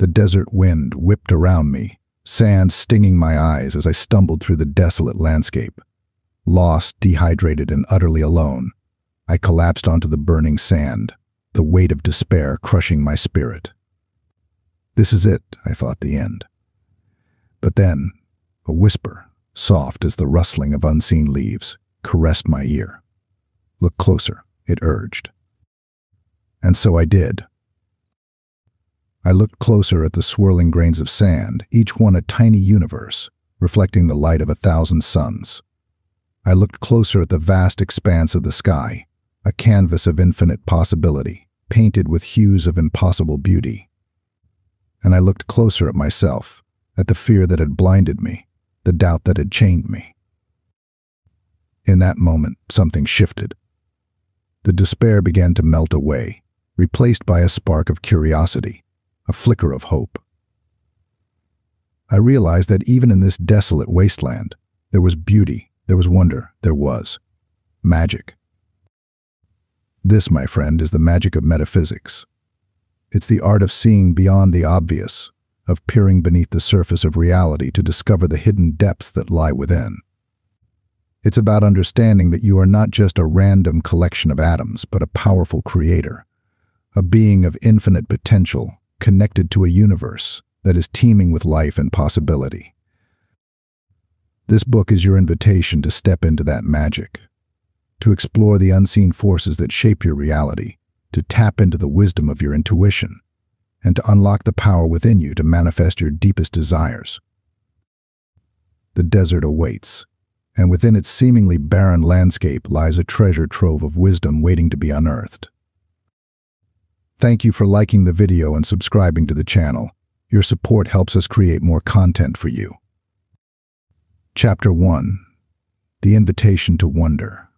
The desert wind whipped around me, sand stinging my eyes as I stumbled through the desolate landscape. Lost, dehydrated, and utterly alone, I collapsed onto the burning sand, the weight of despair crushing my spirit. This is it, I thought, the end. But then, a whisper, soft as the rustling of unseen leaves, caressed my ear. "Look closer," it urged. And so I did. I looked closer at the swirling grains of sand, each one a tiny universe, reflecting the light of 1,000 suns. I looked closer at the vast expanse of the sky, a canvas of infinite possibility, painted with hues of impossible beauty. And I looked closer at myself, at the fear that had blinded me, the doubt that had chained me. In that moment, something shifted. The despair began to melt away, replaced by a spark of curiosity, a flicker of hope. I realized that even in this desolate wasteland, there was beauty, there was wonder, there was magic. This, my friend, is the magic of metaphysics. It's the art of seeing beyond the obvious, of peering beneath the surface of reality to discover the hidden depths that lie within. It's about understanding that you are not just a random collection of atoms, but a powerful creator, a being of infinite potential, connected to a universe that is teeming with life and possibility. This book is your invitation to step into that magic, to explore the unseen forces that shape your reality, to tap into the wisdom of your intuition, and to unlock the power within you to manifest your deepest desires. The desert awaits, and within its seemingly barren landscape lies a treasure trove of wisdom waiting to be unearthed. Thank you for liking the video and subscribing to the channel. Your support helps us create more content for you. Chapter 1. The Invitation to Wonder.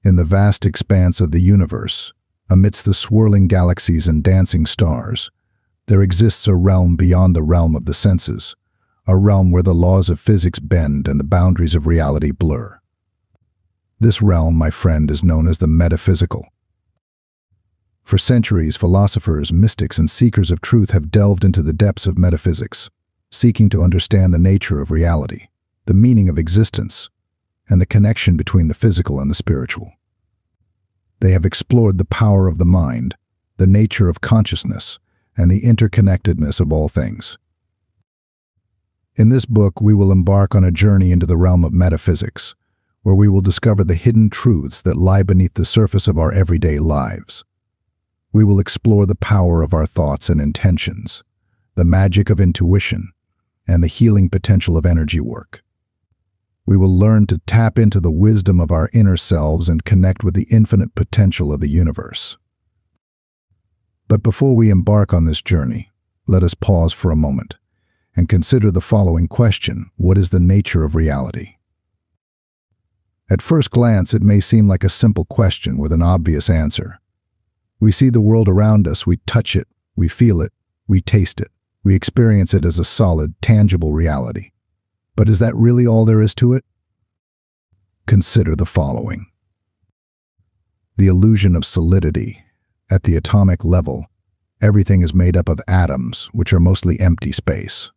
In the vast expanse of the universe, amidst the swirling galaxies and dancing stars, there exists a realm beyond the realm of the senses, a realm where the laws of physics bend and the boundaries of reality blur. This realm, my friend, is known as the metaphysical. For centuries, philosophers, mystics, and seekers of truth have delved into the depths of metaphysics, seeking to understand the nature of reality, the meaning of existence, and the connection between the physical and the spiritual. They have explored the power of the mind, the nature of consciousness, and the interconnectedness of all things. In this book, we will embark on a journey into the realm of metaphysics, where we will discover the hidden truths that lie beneath the surface of our everyday lives. We will explore the power of our thoughts and intentions, the magic of intuition, and the healing potential of energy work. We will learn to tap into the wisdom of our inner selves and connect with the infinite potential of the universe. But before we embark on this journey, let us pause for a moment and consider the following question: what is the nature of reality? At first glance, it may seem like a simple question with an obvious answer. We see the world around us, we touch it, we feel it, we taste it, we experience it as a solid, tangible reality. But is that really all there is to it? Consider the following. The illusion of solidity. At the atomic level, everything is made up of atoms, which are mostly empty space.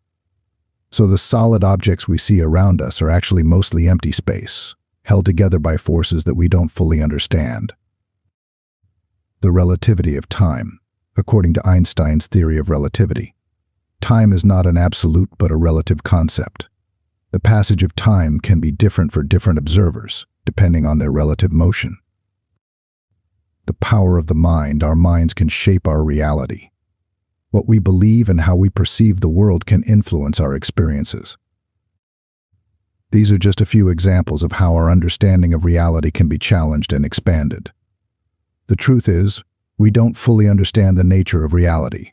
So the solid objects we see around us are actually mostly empty space, held together by forces that we don't fully understand. The relativity of time, according to Einstein's theory of relativity. Time is not an absolute but a relative concept. The passage of time can be different for different observers, depending on their relative motion. The power of the mind. Our minds can shape our reality. What we believe and how we perceive the world can influence our experiences. These are just a few examples of how our understanding of reality can be challenged and expanded. The truth is, we don't fully understand the nature of reality.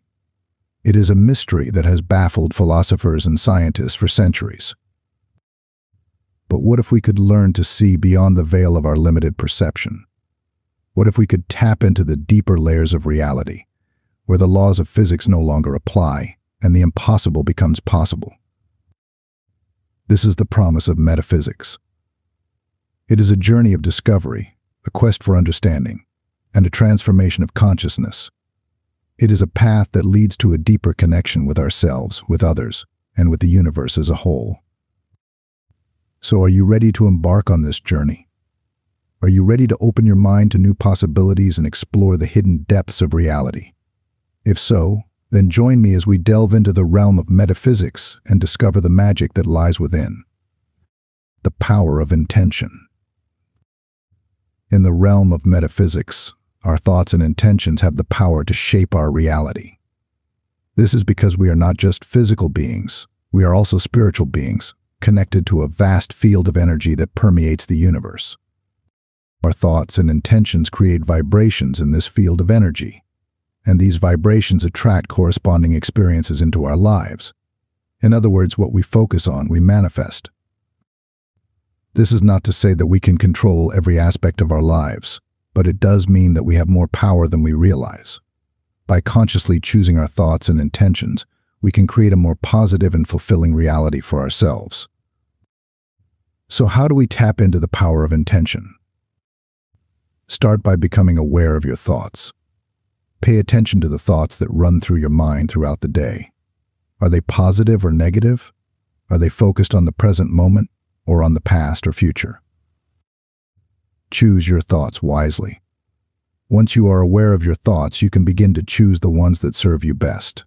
It is a mystery that has baffled philosophers and scientists for centuries. But what if we could learn to see beyond the veil of our limited perception? What if we could tap into the deeper layers of reality, where the laws of physics no longer apply and the impossible becomes possible? This is the promise of metaphysics. It is a journey of discovery, a quest for understanding, and a transformation of consciousness. It is a path that leads to a deeper connection with ourselves, with others, and with the universe as a whole. So are you ready to embark on this journey? Are you ready to open your mind to new possibilities and explore the hidden depths of reality? If so, then join me as we delve into the realm of metaphysics and discover the magic that lies within. The power of intention. In the realm of metaphysics, our thoughts and intentions have the power to shape our reality. This is because we are not just physical beings, we are also spiritual beings, connected to a vast field of energy that permeates the universe. Our thoughts and intentions create vibrations in this field of energy, and these vibrations attract corresponding experiences into our lives. In other words, what we focus on, we manifest. This is not to say that we can control every aspect of our lives, but it does mean that we have more power than we realize. By consciously choosing our thoughts and intentions, we can create a more positive and fulfilling reality for ourselves. So how do we tap into the power of intention? Start by becoming aware of your thoughts. Pay attention to the thoughts that run through your mind throughout the day. Are they positive or negative? Are they focused on the present moment or on the past or future? Choose your thoughts wisely. Once you are aware of your thoughts, you can begin to choose the ones that serve you best.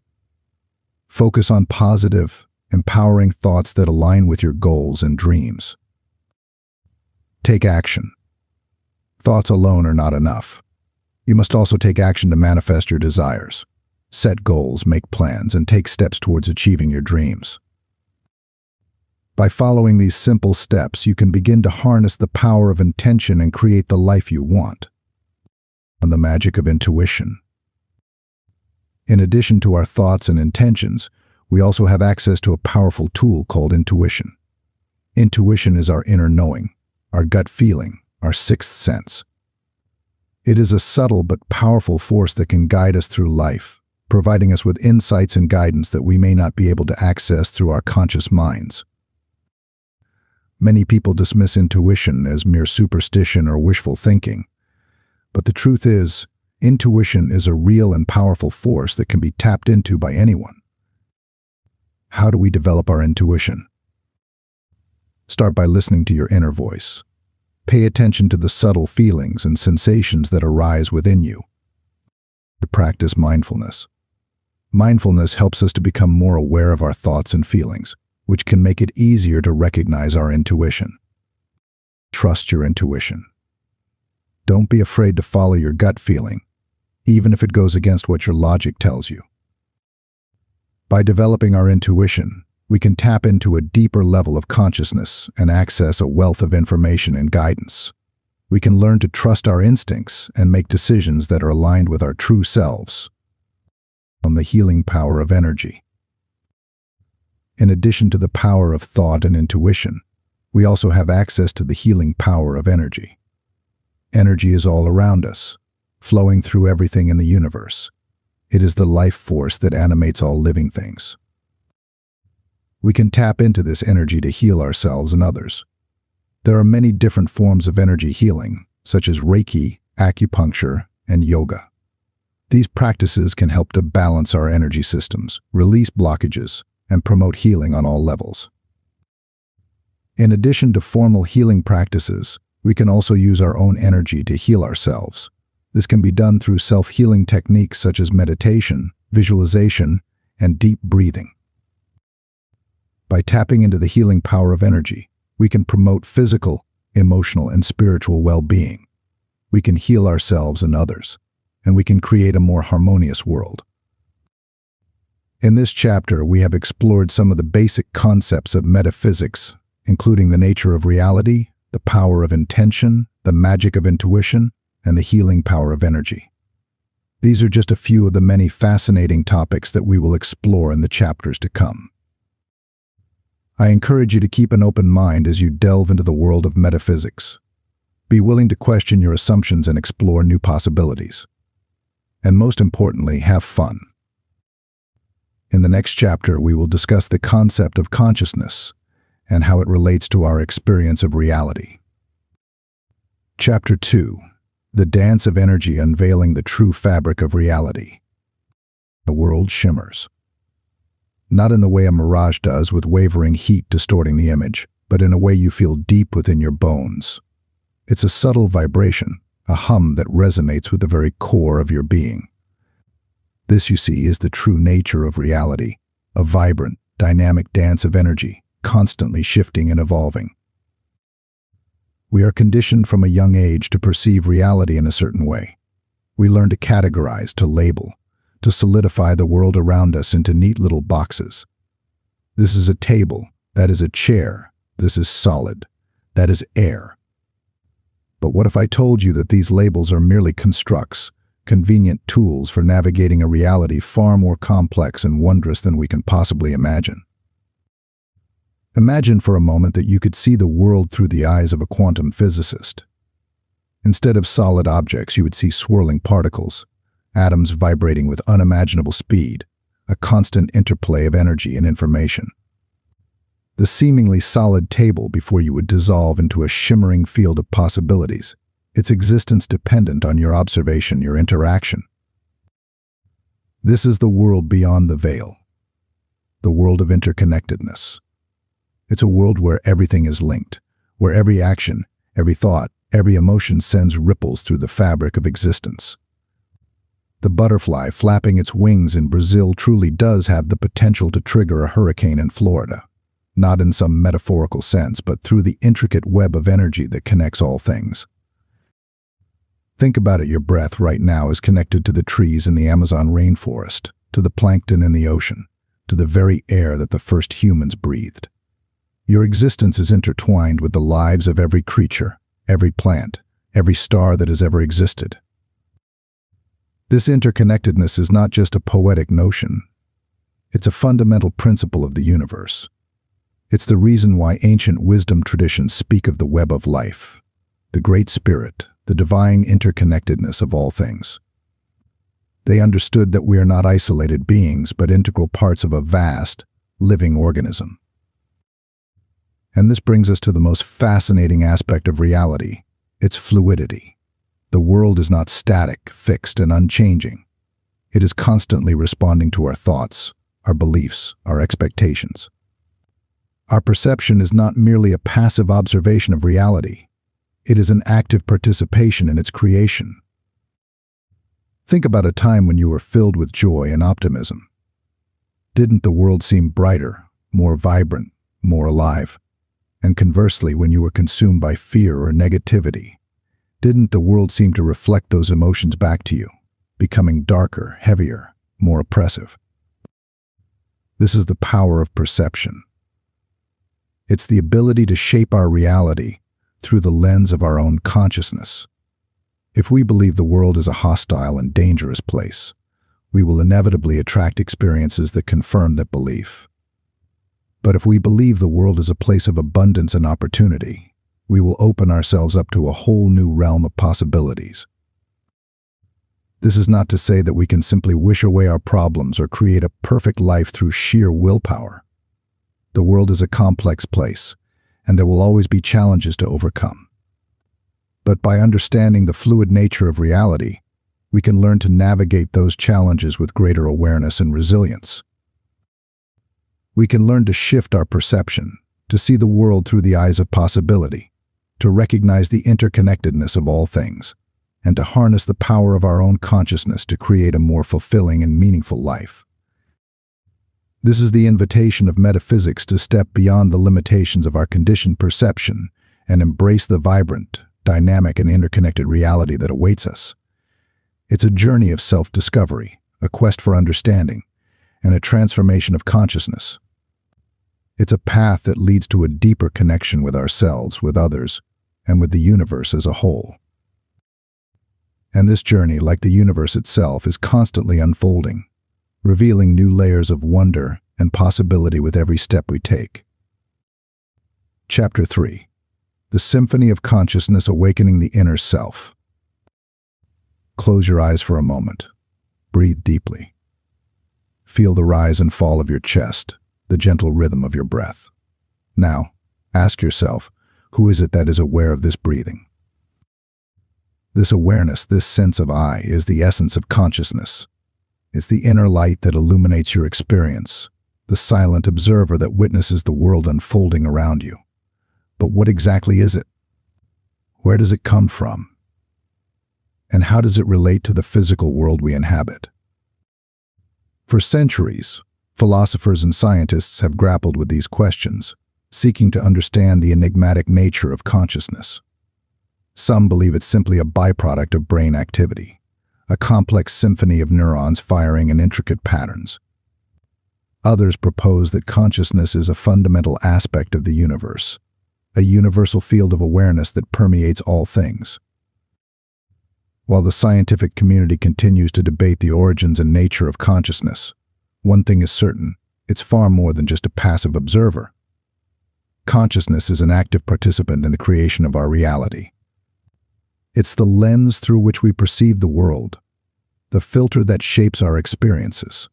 Focus on positive, empowering thoughts that align with your goals and dreams. Take action. Thoughts alone are not enough. You must also take action to manifest your desires. Set goals, make plans, and take steps towards achieving your dreams. By following these simple steps, you can begin to harness the power of intention and create the life you want. And the magic of intuition. In addition to our thoughts and intentions, we also have access to a powerful tool called intuition. Intuition is our inner knowing, our gut feeling, our sixth sense. It is a subtle but powerful force that can guide us through life, providing us with insights and guidance that we may not be able to access through our conscious minds. Many people dismiss intuition as mere superstition or wishful thinking. But the truth is, intuition is a real and powerful force that can be tapped into by anyone. How do we develop our intuition? Start by listening to your inner voice. Pay attention to the subtle feelings and sensations that arise within you. Practice mindfulness. Mindfulness helps us to become more aware of our thoughts and feelings, which can make it easier to recognize our intuition. Trust your intuition. Don't be afraid to follow your gut feeling, even if it goes against what your logic tells you. By developing our intuition, we can tap into a deeper level of consciousness and access a wealth of information and guidance. We can learn to trust our instincts and make decisions that are aligned with our true selves. On the healing power of energy. In addition to the power of thought and intuition, we also have access to the healing power of energy. Energy is all around us, flowing through everything in the universe. It is the life force that animates all living things. We can tap into this energy to heal ourselves and others. There are many different forms of energy healing, such as Reiki, acupuncture, and yoga. These practices can help to balance our energy systems, release blockages, and promote healing on all levels. In addition to formal healing practices, we can also use our own energy to heal ourselves. This can be done through self-healing techniques such as meditation, visualization, and deep breathing. By tapping into the healing power of energy, we can promote physical, emotional, and spiritual well-being. We can heal ourselves and others, and we can create a more harmonious world. In this chapter, we have explored some of the basic concepts of metaphysics, including the nature of reality, the power of intention, the magic of intuition, and the healing power of energy. These are just a few of the many fascinating topics that we will explore in the chapters to come. I encourage you to keep an open mind as you delve into the world of metaphysics. Be willing to question your assumptions and explore new possibilities. And most importantly, have fun. In the next chapter, we will discuss the concept of consciousness and how it relates to our experience of reality. Chapter 2. The Dance of Energy Unveiling the True Fabric of Reality. The world shimmers. Not in the way a mirage does, with wavering heat distorting the image, but in a way you feel deep within your bones. It's a subtle vibration, a hum that resonates with the very core of your being. This, you see, is the true nature of reality, a vibrant, dynamic dance of energy, constantly shifting and evolving. We are conditioned from a young age to perceive reality in a certain way. We learn to categorize, to label, to solidify the world around us into neat little boxes. This is a table, that is a chair, this is solid, that is air. But what if I told you that these labels are merely constructs, convenient tools for navigating a reality far more complex and wondrous than we can possibly imagine? Imagine for a moment that you could see the world through the eyes of a quantum physicist. Instead of solid objects, you would see swirling particles, atoms vibrating with unimaginable speed, a constant interplay of energy and information. The seemingly solid table before you would dissolve into a shimmering field of possibilities, its existence dependent on your observation, your interaction. This is the world beyond the veil, the world of interconnectedness. It's a world where everything is linked, where every action, every thought, every emotion sends ripples through the fabric of existence. The butterfly flapping its wings in Brazil truly does have the potential to trigger a hurricane in Florida, not in some metaphorical sense, but through the intricate web of energy that connects all things. Think about it, your breath right now is connected to the trees in the Amazon rainforest, to the plankton in the ocean, to the very air that the first humans breathed. Your existence is intertwined with the lives of every creature, every plant, every star that has ever existed. This interconnectedness is not just a poetic notion. It's a fundamental principle of the universe. It's the reason why ancient wisdom traditions speak of the web of life, the great spirit, the divine interconnectedness of all things. They understood that we are not isolated beings, but integral parts of a vast, living organism. And this brings us to the most fascinating aspect of reality, its fluidity. The world is not static, fixed, and unchanging. It is constantly responding to our thoughts, our beliefs, our expectations. Our perception is not merely a passive observation of reality. It is an active participation in its creation. Think about a time when you were filled with joy and optimism. Didn't the world seem brighter, more vibrant, more alive? And conversely, when you were consumed by fear or negativity, didn't the world seem to reflect those emotions back to you, becoming darker, heavier, more oppressive? This is the power of perception. It's the ability to shape our reality through the lens of our own consciousness. If we believe the world is a hostile and dangerous place, we will inevitably attract experiences that confirm that belief. But if we believe the world is a place of abundance and opportunity, we will open ourselves up to a whole new realm of possibilities. This is not to say that we can simply wish away our problems or create a perfect life through sheer willpower. The world is a complex place, and there will always be challenges to overcome. But by understanding the fluid nature of reality, we can learn to navigate those challenges with greater awareness and resilience. We can learn to shift our perception, to see the world through the eyes of possibility, to recognize the interconnectedness of all things, and to harness the power of our own consciousness to create a more fulfilling and meaningful life. This is the invitation of metaphysics to step beyond the limitations of our conditioned perception and embrace the vibrant, dynamic, and interconnected reality that awaits us. It's a journey of self-discovery, a quest for understanding, and a transformation of consciousness. It's a path that leads to a deeper connection with ourselves, with others, and with the universe as a whole. And this journey, like the universe itself, is constantly unfolding, revealing new layers of wonder and possibility with every step we take. Chapter 3. The Symphony of Consciousness Awakening the Inner Self. Close your eyes for a moment. Breathe deeply. Feel the rise and fall of your chest, the gentle rhythm of your breath. Now, ask yourself, who is it that is aware of this breathing? This awareness, this sense of I, is the essence of consciousness. It's the inner light that illuminates your experience, the silent observer that witnesses the world unfolding around you. But what exactly is it? Where does it come from? And how does it relate to the physical world we inhabit? For centuries, philosophers and scientists have grappled with these questions, seeking to understand the enigmatic nature of consciousness. Some believe it's simply a byproduct of brain activity, a complex symphony of neurons firing in intricate patterns. Others propose that consciousness is a fundamental aspect of the universe, a universal field of awareness that permeates all things. While the scientific community continues to debate the origins and nature of consciousness, one thing is certain: it's far more than just a passive observer. Consciousness is an active participant in the creation of our reality. It's the lens through which we perceive the world, the filter that shapes our experiences.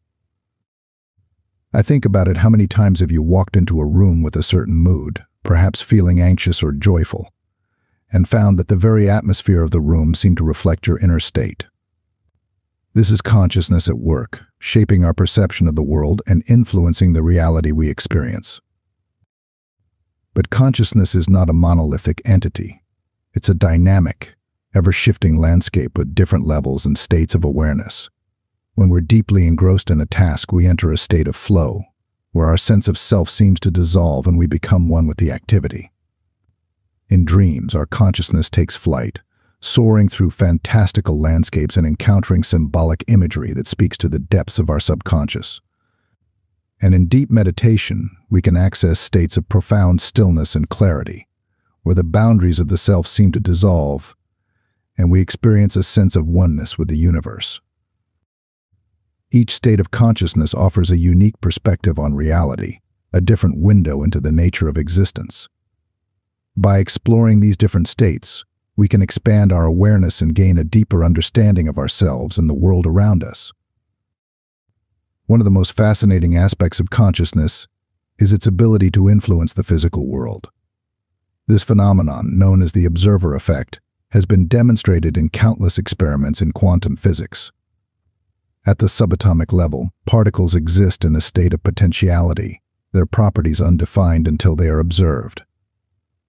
I think about it: how many times have you walked into a room with a certain mood, perhaps feeling anxious or joyful, and found that the very atmosphere of the room seemed to reflect your inner state? This is consciousness at work, shaping our perception of the world and influencing the reality we experience. But consciousness is not a monolithic entity. It's a dynamic, ever-shifting landscape with different levels and states of awareness. When we're deeply engrossed in a task, we enter a state of flow, where our sense of self seems to dissolve and we become one with the activity. In dreams, our consciousness takes flight, soaring through fantastical landscapes and encountering symbolic imagery that speaks to the depths of our subconscious. And in deep meditation, we can access states of profound stillness and clarity, where the boundaries of the self seem to dissolve, and we experience a sense of oneness with the universe. Each state of consciousness offers a unique perspective on reality, a different window into the nature of existence. By exploring these different states, we can expand our awareness and gain a deeper understanding of ourselves and the world around us. One of the most fascinating aspects of consciousness is its ability to influence the physical world. This phenomenon, known as the observer effect, has been demonstrated in countless experiments in quantum physics. At the subatomic level, particles exist in a state of potentiality, their properties undefined until they are observed.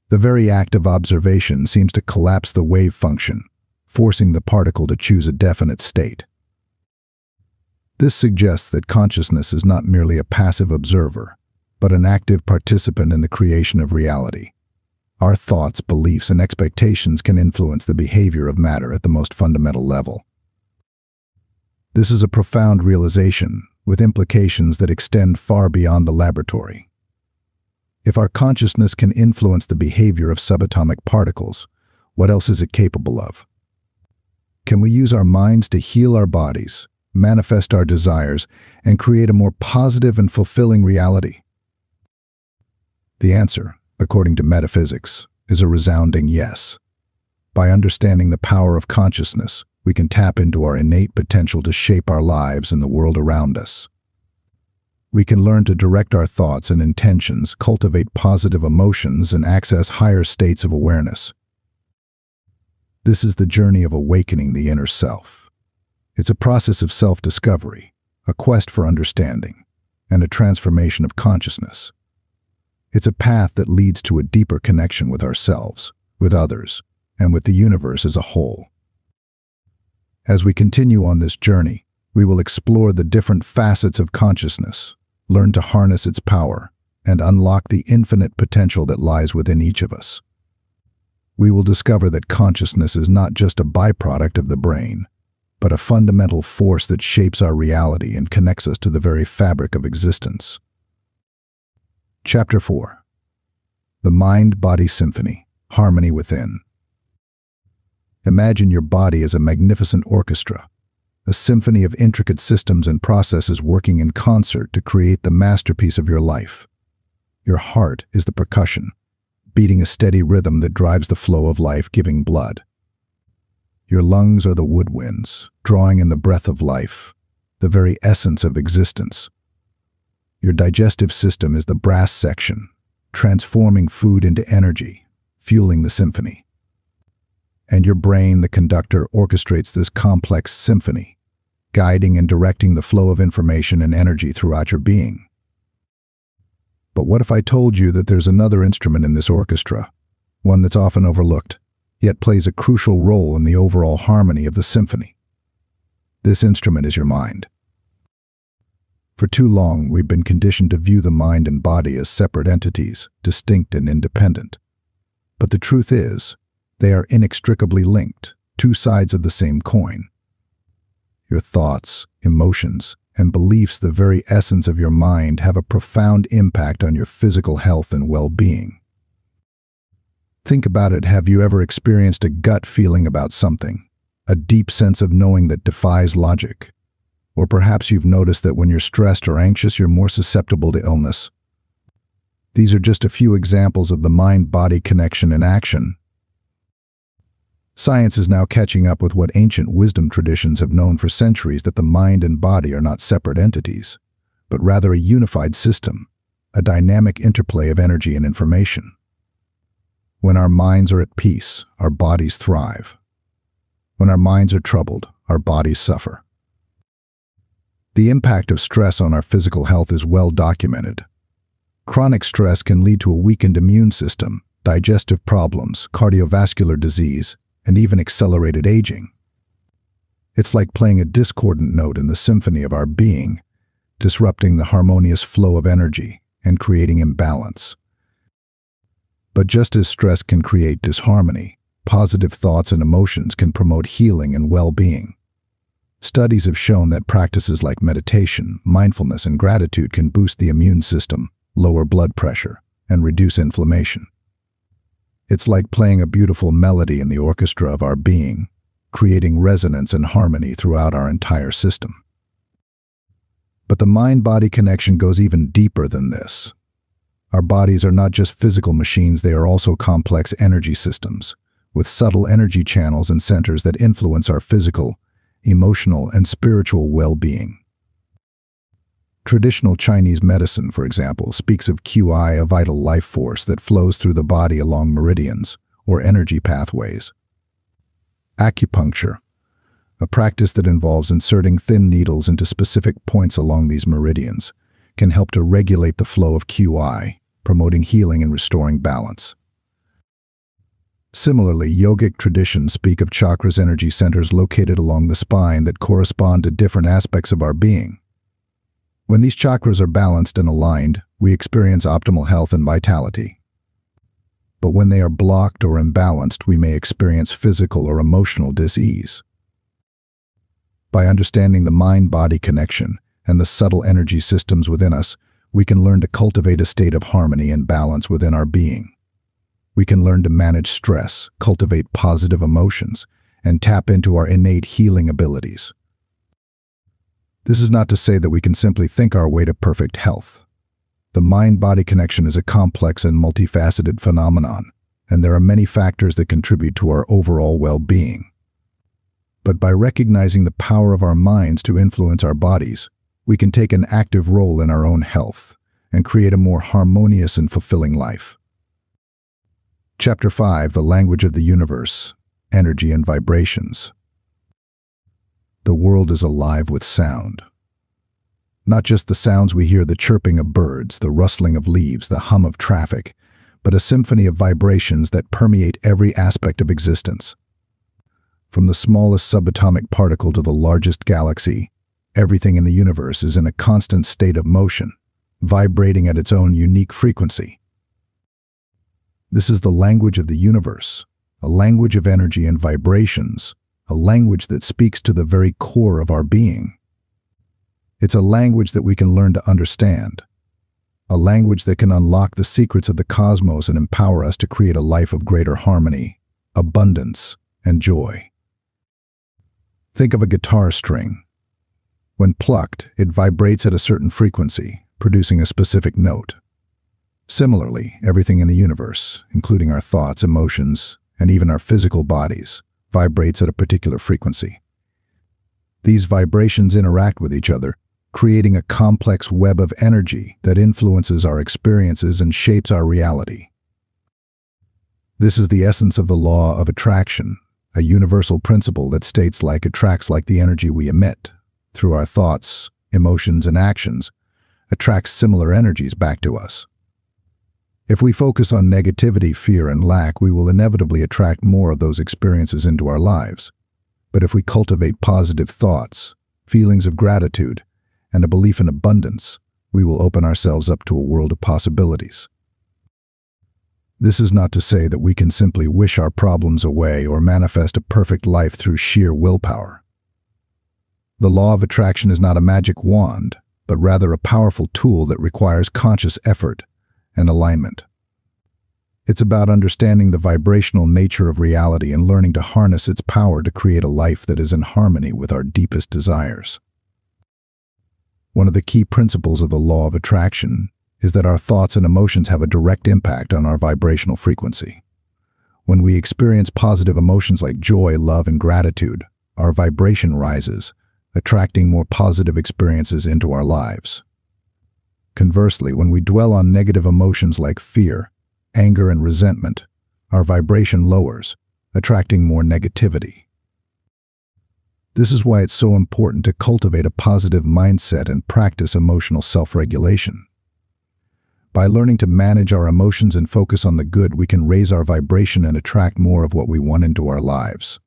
The very act of observation seems to collapse the wave function, forcing the particle to choose a definite state. This suggests that consciousness is not merely a passive observer, but an active participant in the creation of reality. Our thoughts, beliefs, and expectations can influence the behavior of matter at the most fundamental level. This is a profound realization, with implications that extend far beyond the laboratory. If our consciousness can influence the behavior of subatomic particles, what else is it capable of? Can we use our minds to heal our bodies, manifest our desires, and create a more positive and fulfilling reality? The answer, according to metaphysics, is a resounding yes. By understanding the power of consciousness, we can tap into our innate potential to shape our lives and the world around us. We can learn to direct our thoughts and intentions, cultivate positive emotions, and access higher states of awareness. This is the journey of awakening the inner self. It's a process of self-discovery, a quest for understanding, and a transformation of consciousness. It's a path that leads to a deeper connection with ourselves, with others, and with the universe as a whole. As we continue on this journey, we will explore the different facets of consciousness, learn to harness its power, and unlock the infinite potential that lies within each of us. We will discover that consciousness is not just a byproduct of the brain, but a fundamental force that shapes our reality and connects us to the very fabric of existence. Chapter 4. The Mind-Body Symphony, Harmony Within. Imagine your body as a magnificent orchestra, a symphony of intricate systems and processes working in concert to create the masterpiece of your life. Your heart is the percussion, beating a steady rhythm that drives the flow of life-giving blood. Your lungs are the woodwinds, drawing in the breath of life, the very essence of existence. Your digestive system is the brass section, transforming food into energy, fueling the symphony. And your brain, the conductor, orchestrates this complex symphony, guiding and directing the flow of information and energy throughout your being. But what if I told you that there's another instrument in this orchestra, one that's often overlooked, yet plays a crucial role in the overall harmony of the symphony? This instrument is your mind. For too long, we've been conditioned to view the mind and body as separate entities, distinct and independent. But the truth is, they are inextricably linked, two sides of the same coin. Your thoughts, emotions, and beliefs, the very essence of your mind, have a profound impact on your physical health and well-being. Think about it. Have you ever experienced a gut feeling about something, a deep sense of knowing that defies logic? Or perhaps you've noticed that when you're stressed or anxious, you're more susceptible to illness. These are just a few examples of the mind-body connection in action. Science is now catching up with what ancient wisdom traditions have known for centuries, that the mind and body are not separate entities, but rather a unified system, a dynamic interplay of energy and information. When our minds are at peace, our bodies thrive. When our minds are troubled, our bodies suffer. The impact of stress on our physical health is well documented. Chronic stress can lead to a weakened immune system, digestive problems, cardiovascular disease, and even accelerated aging. It's like playing a discordant note in the symphony of our being, disrupting the harmonious flow of energy and creating imbalance. But just as stress can create disharmony, positive thoughts and emotions can promote healing and well-being. Studies have shown that practices like meditation, mindfulness, and gratitude can boost the immune system, lower blood pressure, and reduce inflammation. It's like playing a beautiful melody in the orchestra of our being, creating resonance and harmony throughout our entire system. But the mind-body connection goes even deeper than this. Our bodies are not just physical machines, they are also complex energy systems, with subtle energy channels and centers that influence our physical, emotional, and spiritual well-being. Traditional Chinese medicine, for example, speaks of qi, a vital life force that flows through the body along meridians, or energy pathways. Acupuncture, a practice that involves inserting thin needles into specific points along these meridians, can help to regulate the flow of qi, promoting healing and restoring balance. Similarly, yogic traditions speak of chakras, energy centers located along the spine that correspond to different aspects of our being. When these chakras are balanced and aligned, we experience optimal health and vitality. But when they are blocked or imbalanced, we may experience physical or emotional dis-ease. By understanding the mind-body connection and the subtle energy systems within us, we can learn to cultivate a state of harmony and balance within our being. We can learn to manage stress, cultivate positive emotions, and tap into our innate healing abilities. This is not to say that we can simply think our way to perfect health. The mind-body connection is a complex and multifaceted phenomenon, and there are many factors that contribute to our overall well-being. But by recognizing the power of our minds to influence our bodies, we can take an active role in our own health and create a more harmonious and fulfilling life. Chapter 5: The Language of the Universe, Energy and Vibrations. The world is alive with sound. Not just the sounds we hear, the chirping of birds, the rustling of leaves, the hum of traffic, but a symphony of vibrations that permeate every aspect of existence. From the smallest subatomic particle to the largest galaxy, everything in the universe is in a constant state of motion, vibrating at its own unique frequency. This is the language of the universe, a language of energy and vibrations, a language that speaks to the very core of our being. It's a language that we can learn to understand, a language that can unlock the secrets of the cosmos and empower us to create a life of greater harmony, abundance, and joy. Think of a guitar string. When plucked, it vibrates at a certain frequency, producing a specific note. Similarly, everything in the universe, including our thoughts, emotions, and even our physical bodies, vibrates at a particular frequency. These vibrations interact with each other, creating a complex web of energy that influences our experiences and shapes our reality. This is the essence of the law of attraction, a universal principle that states like attracts like the energy we emit. through our thoughts, emotions, and actions, attracts similar energies back to us. If we focus on negativity, fear, and lack, we will inevitably attract more of those experiences into our lives. But if we cultivate positive thoughts, feelings of gratitude, and a belief in abundance, we will open ourselves up to a world of possibilities. This is not to say that we can simply wish our problems away or manifest a perfect life through sheer willpower. The law of attraction is not a magic wand, but rather a powerful tool that requires conscious effort and alignment. It's about understanding the vibrational nature of reality and learning to harness its power to create a life that is in harmony with our deepest desires. One of the key principles of the law of attraction is that our thoughts and emotions have a direct impact on our vibrational frequency. When we experience positive emotions like joy, love, and gratitude, our vibration rises, attracting more positive experiences into our lives. Conversely, when we dwell on negative emotions like fear, anger, and resentment, our vibration lowers, attracting more negativity. This is why it's so important to cultivate a positive mindset and practice emotional self-regulation. By learning to manage our emotions and focus on the good, we can raise our vibration and attract more of what we want into our lives.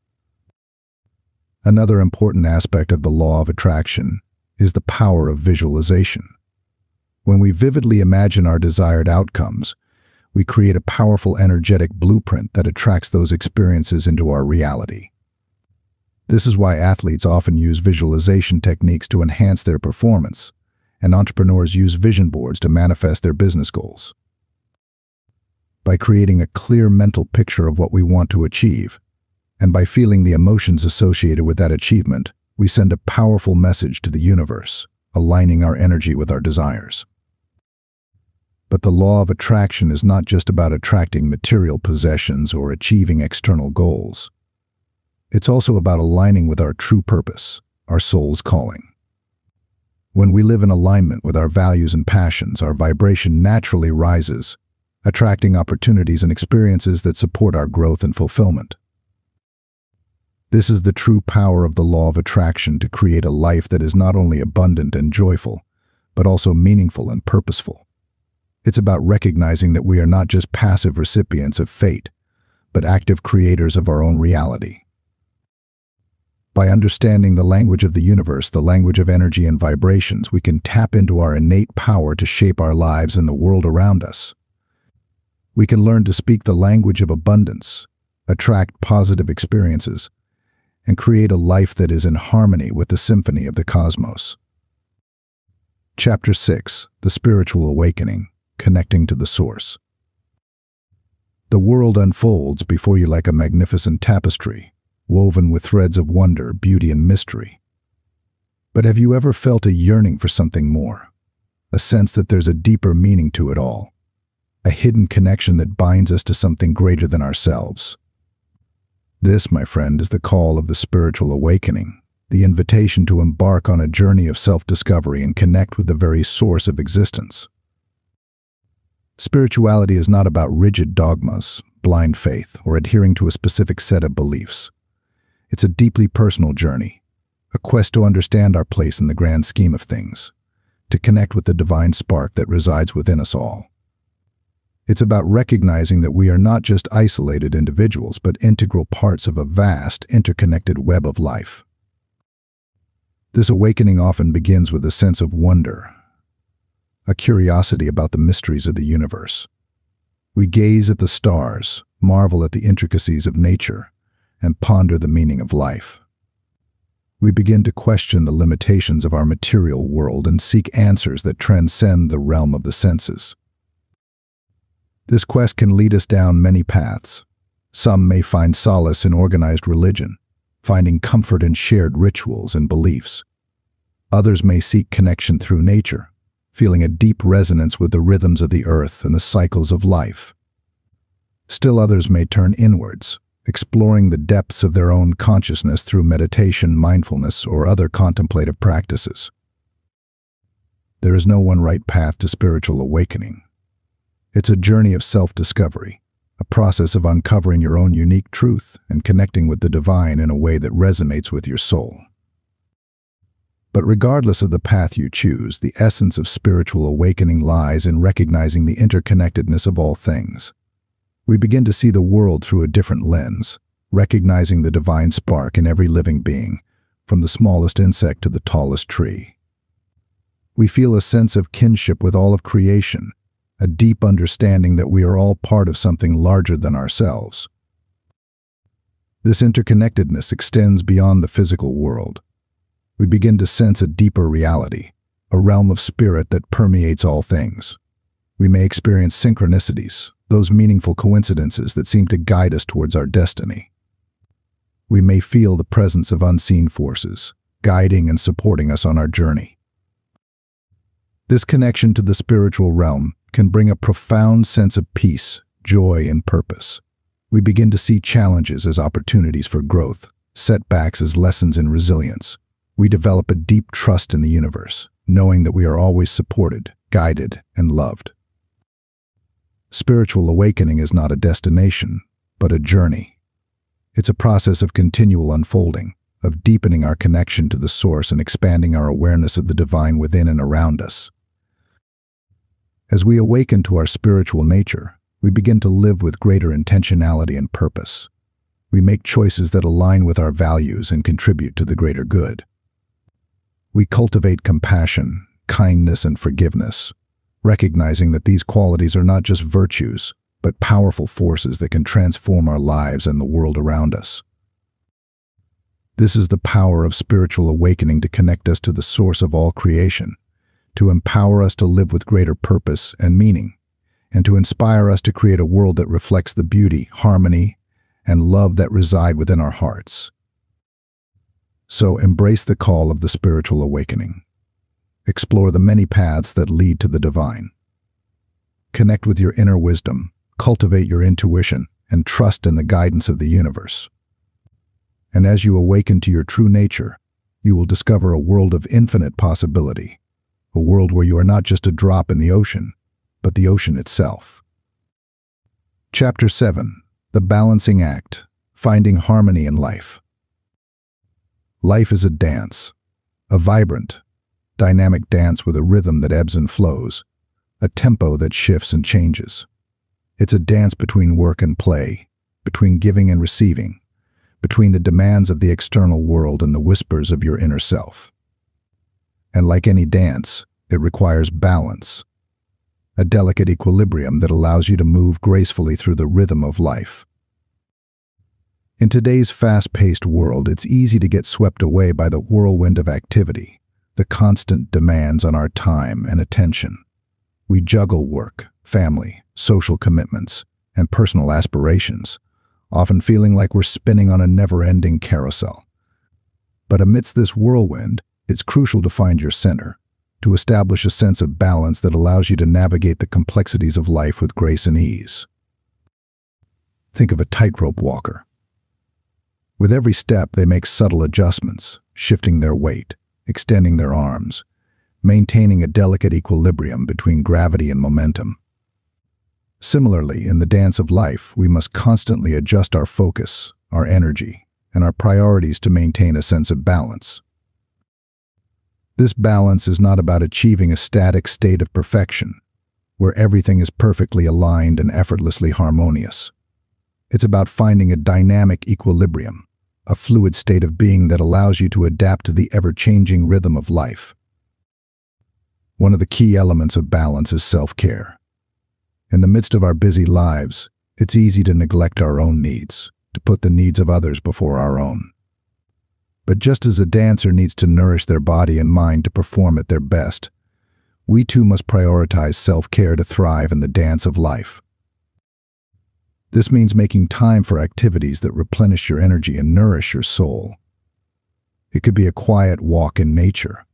Another important aspect of the law of attraction is the power of visualization. When we vividly imagine our desired outcomes, we create a powerful energetic blueprint that attracts those experiences into our reality. This is why athletes often use visualization techniques to enhance their performance, and entrepreneurs use vision boards to manifest their business goals. By creating a clear mental picture of what we want to achieve, and by feeling the emotions associated with that achievement, we send a powerful message to the universe, aligning our energy with our desires. But the law of attraction is not just about attracting material possessions or achieving external goals. It's also about aligning with our true purpose, our soul's calling. When we live in alignment with our values and passions, our vibration naturally rises, attracting opportunities and experiences that support our growth and fulfillment. This is the true power of the law of attraction to create a life that is not only abundant and joyful, but also meaningful and purposeful. It's about recognizing that we are not just passive recipients of fate, but active creators of our own reality. By understanding the language of the universe, the language of energy and vibrations, we can tap into our innate power to shape our lives and the world around us. We can learn to speak the language of abundance, attract positive experiences, and create a life that is in harmony with the symphony of the cosmos. Chapter 6: The Spiritual Awakening, Connecting to the Source. The world unfolds before you like a magnificent tapestry, woven with threads of wonder, beauty, and mystery. But have you ever felt a yearning for something more? A sense that there's a deeper meaning to it all? A hidden connection that binds us to something greater than ourselves? This, my friend, is the call of the spiritual awakening, the invitation to embark on a journey of self-discovery and connect with the very source of existence. Spirituality is not about rigid dogmas, blind faith, or adhering to a specific set of beliefs. It's a deeply personal journey, a quest to understand our place in the grand scheme of things, to connect with the divine spark that resides within us all. It's about recognizing that we are not just isolated individuals, but integral parts of a vast, interconnected web of life. This awakening often begins with a sense of wonder, a curiosity about the mysteries of the universe. We gaze at the stars, marvel at the intricacies of nature, and ponder the meaning of life. We begin to question the limitations of our material world and seek answers that transcend the realm of the senses. This quest can lead us down many paths. Some may find solace in organized religion, finding comfort in shared rituals and beliefs. Others may seek connection through nature, feeling a deep resonance with the rhythms of the earth and the cycles of life. Still others may turn inwards, exploring the depths of their own consciousness through meditation, mindfulness, or other contemplative practices. There is no one right path to spiritual awakening. It's a journey of self-discovery, a process of uncovering your own unique truth and connecting with the divine in a way that resonates with your soul. But regardless of the path you choose, the essence of spiritual awakening lies in recognizing the interconnectedness of all things. We begin to see the world through a different lens, recognizing the divine spark in every living being, from the smallest insect to the tallest tree. We feel a sense of kinship with all of creation, a deep understanding that we are all part of something larger than ourselves. This interconnectedness extends beyond the physical world. We begin to sense a deeper reality, a realm of spirit that permeates all things. We may experience synchronicities, those meaningful coincidences that seem to guide us towards our destiny. We may feel the presence of unseen forces, guiding and supporting us on our journey. This connection to the spiritual realm can bring a profound sense of peace, joy, and purpose. We begin to see challenges as opportunities for growth, setbacks as lessons in resilience. We develop a deep trust in the universe, knowing that we are always supported, guided, and loved. Spiritual awakening is not a destination, but a journey. It's a process of continual unfolding, of deepening our connection to the source and expanding our awareness of the divine within and around us. As we awaken to our spiritual nature, we begin to live with greater intentionality and purpose. We make choices that align with our values and contribute to the greater good. We cultivate compassion, kindness, and forgiveness, recognizing that these qualities are not just virtues, but powerful forces that can transform our lives and the world around us. This is the power of spiritual awakening to connect us to the source of all creation, to empower us to live with greater purpose and meaning, and to inspire us to create a world that reflects the beauty, harmony, and love that reside within our hearts. So embrace the call of the spiritual awakening. Explore the many paths that lead to the divine. Connect with your inner wisdom, cultivate your intuition, and trust in the guidance of the universe. And as you awaken to your true nature, you will discover a world of infinite possibility, a world where you are not just a drop in the ocean, but the ocean itself. Chapter 7. The Balancing Act, Finding Harmony in Life. Life is a dance, a vibrant, dynamic dance with a rhythm that ebbs and flows, a tempo that shifts and changes. It's a dance between work and play, between giving and receiving, between the demands of the external world and the whispers of your inner self. And like any dance, it requires balance, a delicate equilibrium that allows you to move gracefully through the rhythm of life. In today's fast-paced world, it's easy to get swept away by the whirlwind of activity, the constant demands on our time and attention. We juggle work, family, social commitments, and personal aspirations, often feeling like we're spinning on a never-ending carousel. But amidst this whirlwind, it's crucial to find your center, to establish a sense of balance that allows you to navigate the complexities of life with grace and ease. Think of a tightrope walker. With every step, they make subtle adjustments, shifting their weight, extending their arms, maintaining a delicate equilibrium between gravity and momentum. Similarly, in the dance of life, we must constantly adjust our focus, our energy, and our priorities to maintain a sense of balance. This balance is not about achieving a static state of perfection, where everything is perfectly aligned and effortlessly harmonious. It's about finding a dynamic equilibrium, a fluid state of being that allows you to adapt to the ever-changing rhythm of life. One of the key elements of balance is self-care. In the midst of our busy lives, it's easy to neglect our own needs, to put the needs of others before our own. But just as a dancer needs to nourish their body and mind to perform at their best, we too must prioritize self-care to thrive in the dance of life. This means making time for activities that replenish your energy and nourish your soul. It could be a quiet walk in nature,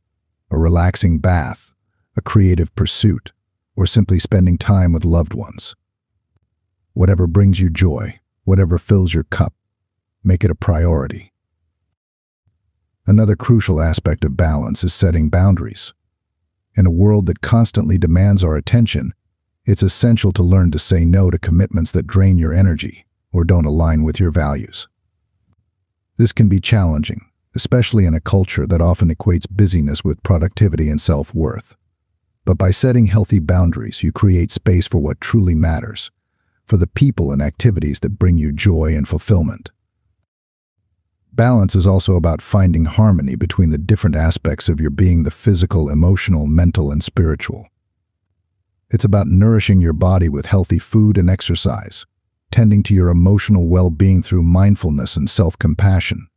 a relaxing bath, a creative pursuit, or simply spending time with loved ones. Whatever brings you joy, whatever fills your cup, make it a priority. Another crucial aspect of balance is setting boundaries. In a world that constantly demands our attention, it's essential to learn to say no to commitments that drain your energy or don't align with your values. This can be challenging, especially in a culture that often equates busyness with productivity and self-worth. But by setting healthy boundaries, you create space for what truly matters, for the people and activities that bring you joy and fulfillment. Balance is also about finding harmony between the different aspects of your being: the physical, emotional, mental, and spiritual. It's about nourishing your body with healthy food and exercise, tending to your emotional well-being through mindfulness and self-compassion,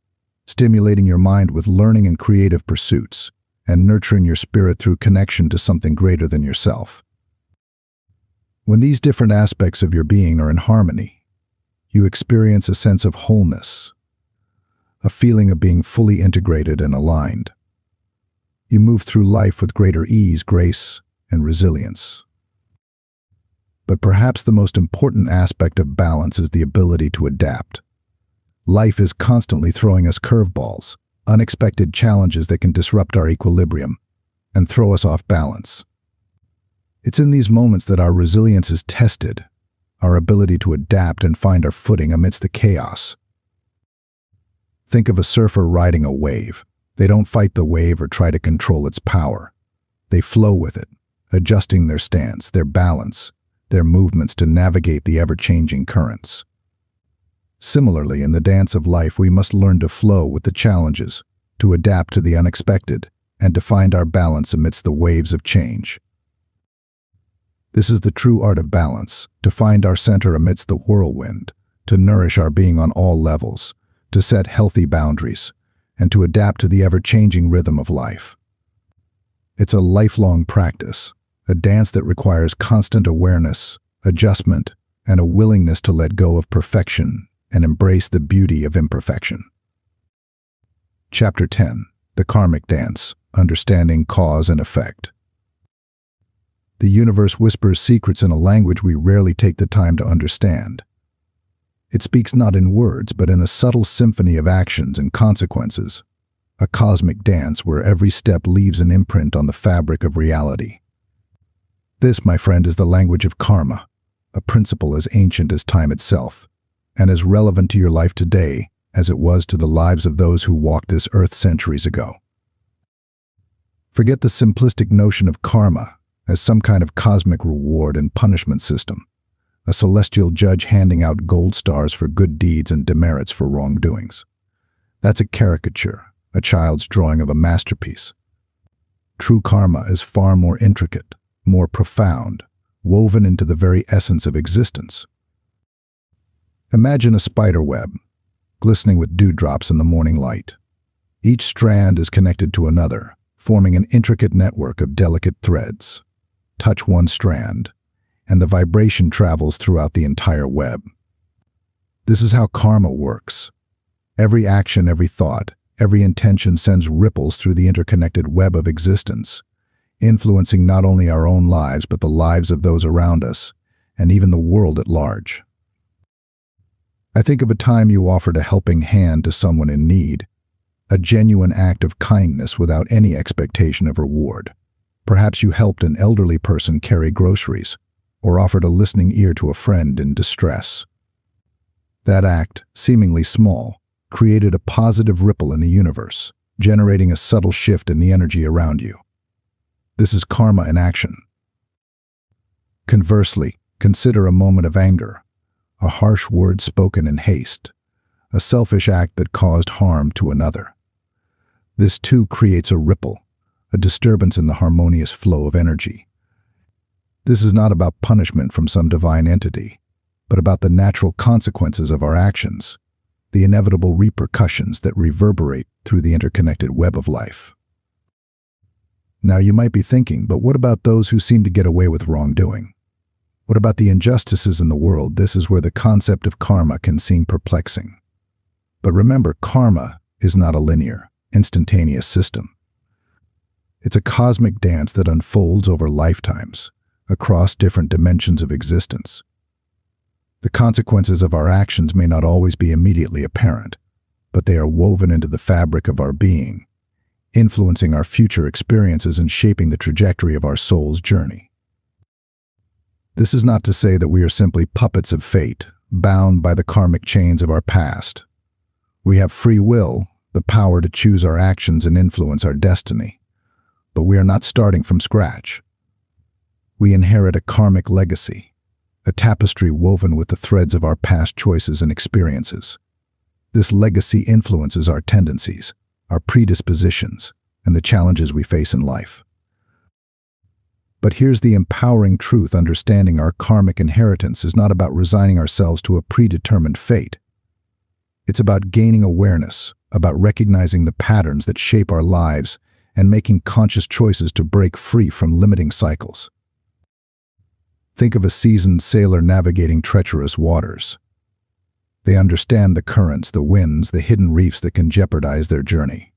stimulating your mind with learning and creative pursuits, and nurturing your spirit through connection to something greater than yourself. When these different aspects of your being are in harmony, you experience a sense of wholeness, a feeling of being fully integrated and aligned. You move through life with greater ease, grace, and resilience. But perhaps the most important aspect of balance is the ability to adapt. Life is constantly throwing us curveballs, unexpected challenges that can disrupt our equilibrium and throw us off balance. It's in these moments that our resilience is tested, our ability to adapt and find our footing amidst the chaos. Think of a surfer riding a wave. They don't fight the wave or try to control its power. They flow with it, adjusting their stance, their balance, their movements to navigate the ever-changing currents. Similarly, in the dance of life, we must learn to flow with the challenges, to adapt to the unexpected, and to find our balance amidst the waves of change. This is the true art of balance, to find our center amidst the whirlwind, to nourish our being on all levels, to set healthy boundaries, and to adapt to the ever-changing rhythm of life. It's a lifelong practice, a dance that requires constant awareness, adjustment, and a willingness to let go of perfection and embrace the beauty of imperfection. Chapter 10. The Karmic Dance, Understanding Cause and Effect. The universe whispers secrets in a language we rarely take the time to understand. It speaks not in words, but in a subtle symphony of actions and consequences, a cosmic dance where every step leaves an imprint on the fabric of reality. This, my friend, is the language of karma, a principle as ancient as time itself, and as relevant to your life today as it was to the lives of those who walked this earth centuries ago. Forget the simplistic notion of karma as some kind of cosmic reward and punishment system, a celestial judge handing out gold stars for good deeds and demerits for wrongdoings. That's a caricature, a child's drawing of a masterpiece. True karma is far more intricate, more profound, woven into the very essence of existence. Imagine a spider web, glistening with dewdrops in the morning light. Each strand is connected to another, forming an intricate network of delicate threads. Touch one strand, and the vibration travels throughout the entire web. This is how karma works. Every action, every thought, every intention sends ripples through the interconnected web of existence, influencing not only our own lives but the lives of those around us, and even the world at large. I think of a time you offered a helping hand to someone in need, a genuine act of kindness without any expectation of reward. Perhaps you helped an elderly person carry groceries, or offered a listening ear to a friend in distress. That act, seemingly small, created a positive ripple in the universe, generating a subtle shift in the energy around you. This is karma in action. Conversely, consider a moment of anger, a harsh word spoken in haste, a selfish act that caused harm to another. This too creates a ripple, a disturbance in the harmonious flow of energy. This is not about punishment from some divine entity, but about the natural consequences of our actions, the inevitable repercussions that reverberate through the interconnected web of life. Now you might be thinking, but what about those who seem to get away with wrongdoing? What about the injustices in the world? This is where the concept of karma can seem perplexing. But remember, karma is not a linear, instantaneous system. It's a cosmic dance that unfolds over lifetimes, across different dimensions of existence. The consequences of our actions may not always be immediately apparent, but they are woven into the fabric of our being, influencing our future experiences and shaping the trajectory of our soul's journey. This is not to say that we are simply puppets of fate, bound by the karmic chains of our past. We have free will, the power to choose our actions and influence our destiny. But we are not starting from scratch. We inherit a karmic legacy, a tapestry woven with the threads of our past choices and experiences. This legacy influences our tendencies, our predispositions, and the challenges we face in life. But here's the empowering truth: understanding our karmic inheritance is not about resigning ourselves to a predetermined fate. It's about gaining awareness, about recognizing the patterns that shape our lives and making conscious choices to break free from limiting cycles. Think of a seasoned sailor navigating treacherous waters. They understand the currents, the winds, the hidden reefs that can jeopardize their journey.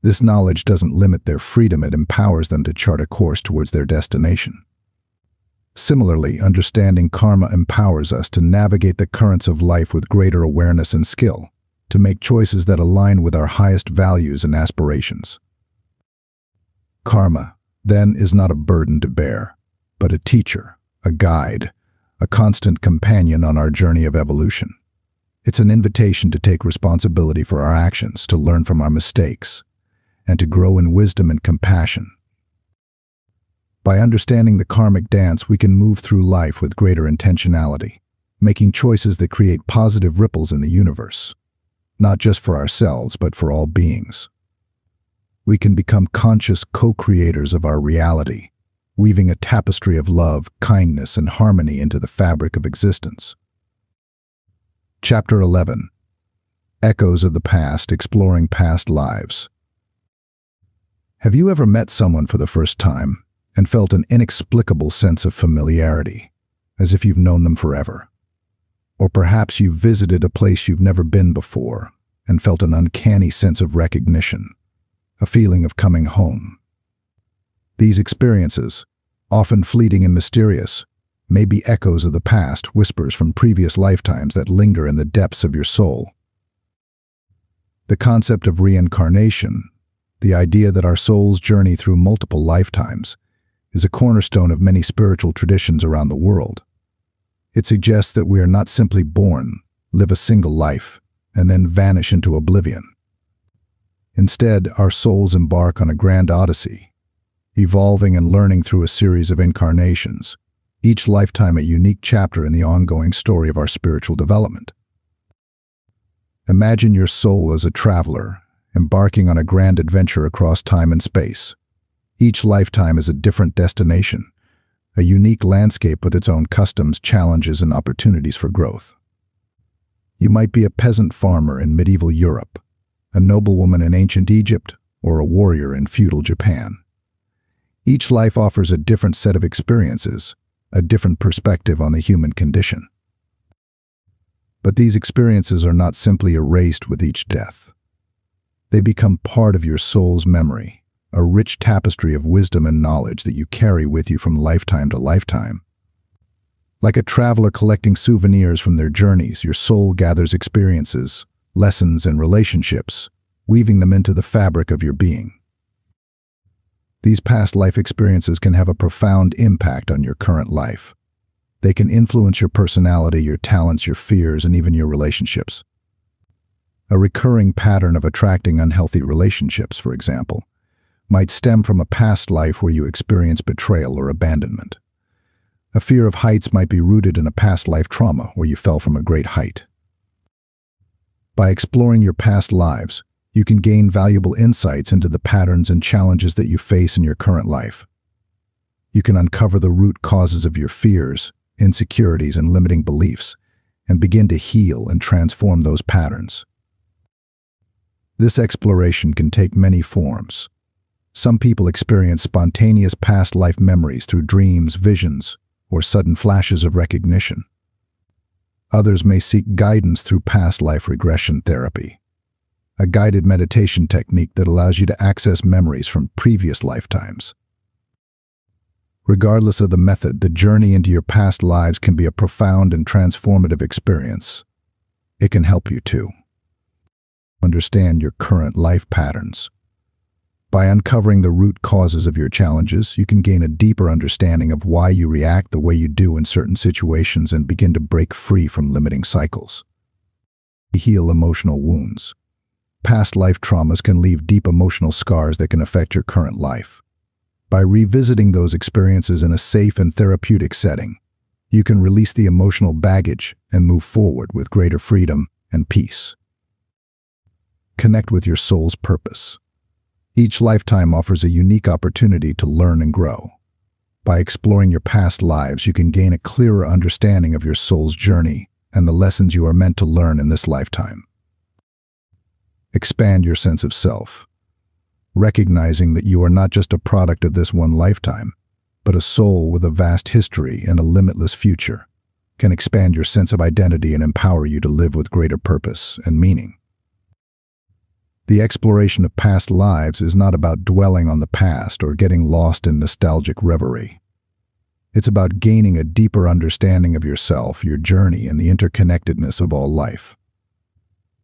This knowledge doesn't limit their freedom, it empowers them to chart a course towards their destination. Similarly, understanding karma empowers us to navigate the currents of life with greater awareness and skill, to make choices that align with our highest values and aspirations. Karma, then, is not a burden to bear, but a teacher, a guide, a constant companion on our journey of evolution. It's an invitation to take responsibility for our actions, to learn from our mistakes, and to grow in wisdom and compassion. By understanding the karmic dance, we can move through life with greater intentionality, making choices that create positive ripples in the universe, not just for ourselves, but for all beings. We can become conscious co-creators of our reality, weaving a tapestry of love, kindness, and harmony into the fabric of existence. Chapter 11. Echoes of the Past, Exploring Past Lives. Have you ever met someone for the first time and felt an inexplicable sense of familiarity, as if you've known them forever? Or perhaps you've visited a place you've never been before and felt an uncanny sense of recognition, a feeling of coming home. These experiences, often fleeting and mysterious, may be echoes of the past, whispers from previous lifetimes that linger in the depths of your soul. The concept of reincarnation, the idea that our souls journey through multiple lifetimes, is a cornerstone of many spiritual traditions around the world. It suggests that we are not simply born, live a single life, and then vanish into oblivion. Instead, our souls embark on a grand odyssey, evolving and learning through a series of incarnations, each lifetime a unique chapter in the ongoing story of our spiritual development. Imagine your soul as a traveler, embarking on a grand adventure across time and space. Each lifetime is a different destination, a unique landscape with its own customs, challenges, and opportunities for growth. You might be a peasant farmer in medieval Europe, a noblewoman in ancient Egypt, or a warrior in feudal Japan. Each life offers a different set of experiences, a different perspective on the human condition. But these experiences are not simply erased with each death. They become part of your soul's memory, a rich tapestry of wisdom and knowledge that you carry with you from lifetime to lifetime. Like a traveler collecting souvenirs from their journeys, your soul gathers experiences, lessons, and relationships, weaving them into the fabric of your being. These past life experiences can have a profound impact on your current life. They can influence your personality, your talents, your fears, and even your relationships. A recurring pattern of attracting unhealthy relationships, for example, might stem from a past life where you experienced betrayal or abandonment. A fear of heights might be rooted in a past life trauma where you fell from a great height. By exploring your past lives, you can gain valuable insights into the patterns and challenges that you face in your current life. You can uncover the root causes of your fears, insecurities, and limiting beliefs, and begin to heal and transform those patterns. This exploration can take many forms. Some people experience spontaneous past life memories through dreams, visions, or sudden flashes of recognition. Others may seek guidance through past life regression therapy, a guided meditation technique that allows you to access memories from previous lifetimes. Regardless of the method, the journey into your past lives can be a profound and transformative experience. It can help you to understand your current life patterns. By uncovering the root causes of your challenges, you can gain a deeper understanding of why you react the way you do in certain situations and begin to break free from limiting cycles. Heal emotional wounds. Past life traumas can leave deep emotional scars that can affect your current life. By revisiting those experiences in a safe and therapeutic setting, you can release the emotional baggage and move forward with greater freedom and peace. Connect with your soul's purpose. Each lifetime offers a unique opportunity to learn and grow. By exploring your past lives, you can gain a clearer understanding of your soul's journey and the lessons you are meant to learn in this lifetime. Expand your sense of self. Recognizing that you are not just a product of this one lifetime, but a soul with a vast history and a limitless future, can expand your sense of identity and empower you to live with greater purpose and meaning. The exploration of past lives is not about dwelling on the past or getting lost in nostalgic reverie. It's about gaining a deeper understanding of yourself, your journey, and the interconnectedness of all life.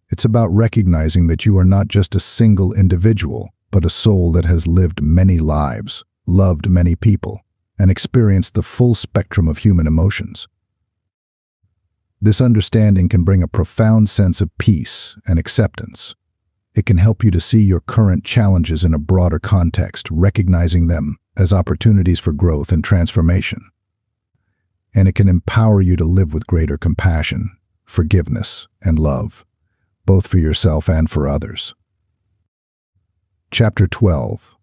It's about recognizing that you are not just a single individual, but a soul that has lived many lives, loved many people, and experienced the full spectrum of human emotions. This understanding can bring a profound sense of peace and acceptance. It can help you to see your current challenges in a broader context, recognizing them as opportunities for growth and transformation. And it can empower you to live with greater compassion, forgiveness, and love, both for yourself and for others. Chapter 12.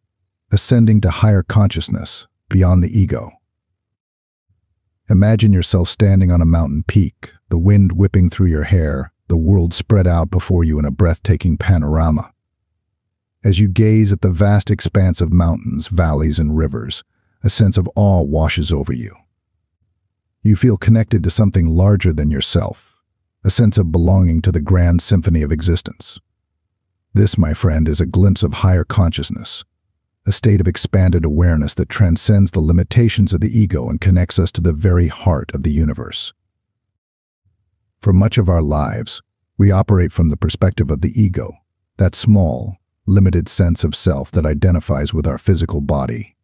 Ascending to Higher Consciousness, Beyond the Ego. Imagine yourself standing on a mountain peak, the wind whipping through your hair, the world spread out before you in a breathtaking panorama. As you gaze at the vast expanse of mountains, valleys, and rivers, a sense of awe washes over you. You feel connected to something larger than yourself, a sense of belonging to the grand symphony of existence. This, my friend, is a glimpse of higher consciousness, a state of expanded awareness that transcends the limitations of the ego and connects us to the very heart of the universe. For much of our lives, we operate from the perspective of the ego, that small, limited sense of self that identifies with our physical body,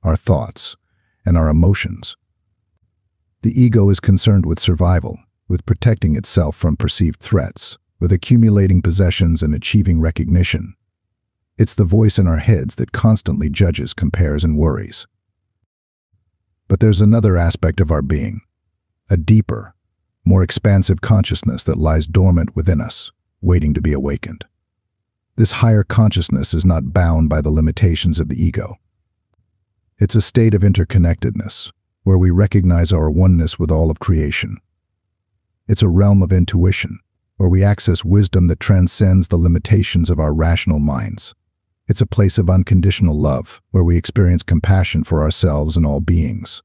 our thoughts, and our emotions. The ego is concerned with survival, with protecting itself from perceived threats, with accumulating possessions and achieving recognition. It's the voice in our heads that constantly judges, compares, and worries. But there's another aspect of our being, a deeper, more expansive consciousness that lies dormant within us, waiting to be awakened. This higher consciousness is not bound by the limitations of the ego. It's a state of interconnectedness, where we recognize our oneness with all of creation. It's a realm of intuition, where we access wisdom that transcends the limitations of our rational minds. It's a place of unconditional love, where we experience compassion for ourselves and all beings.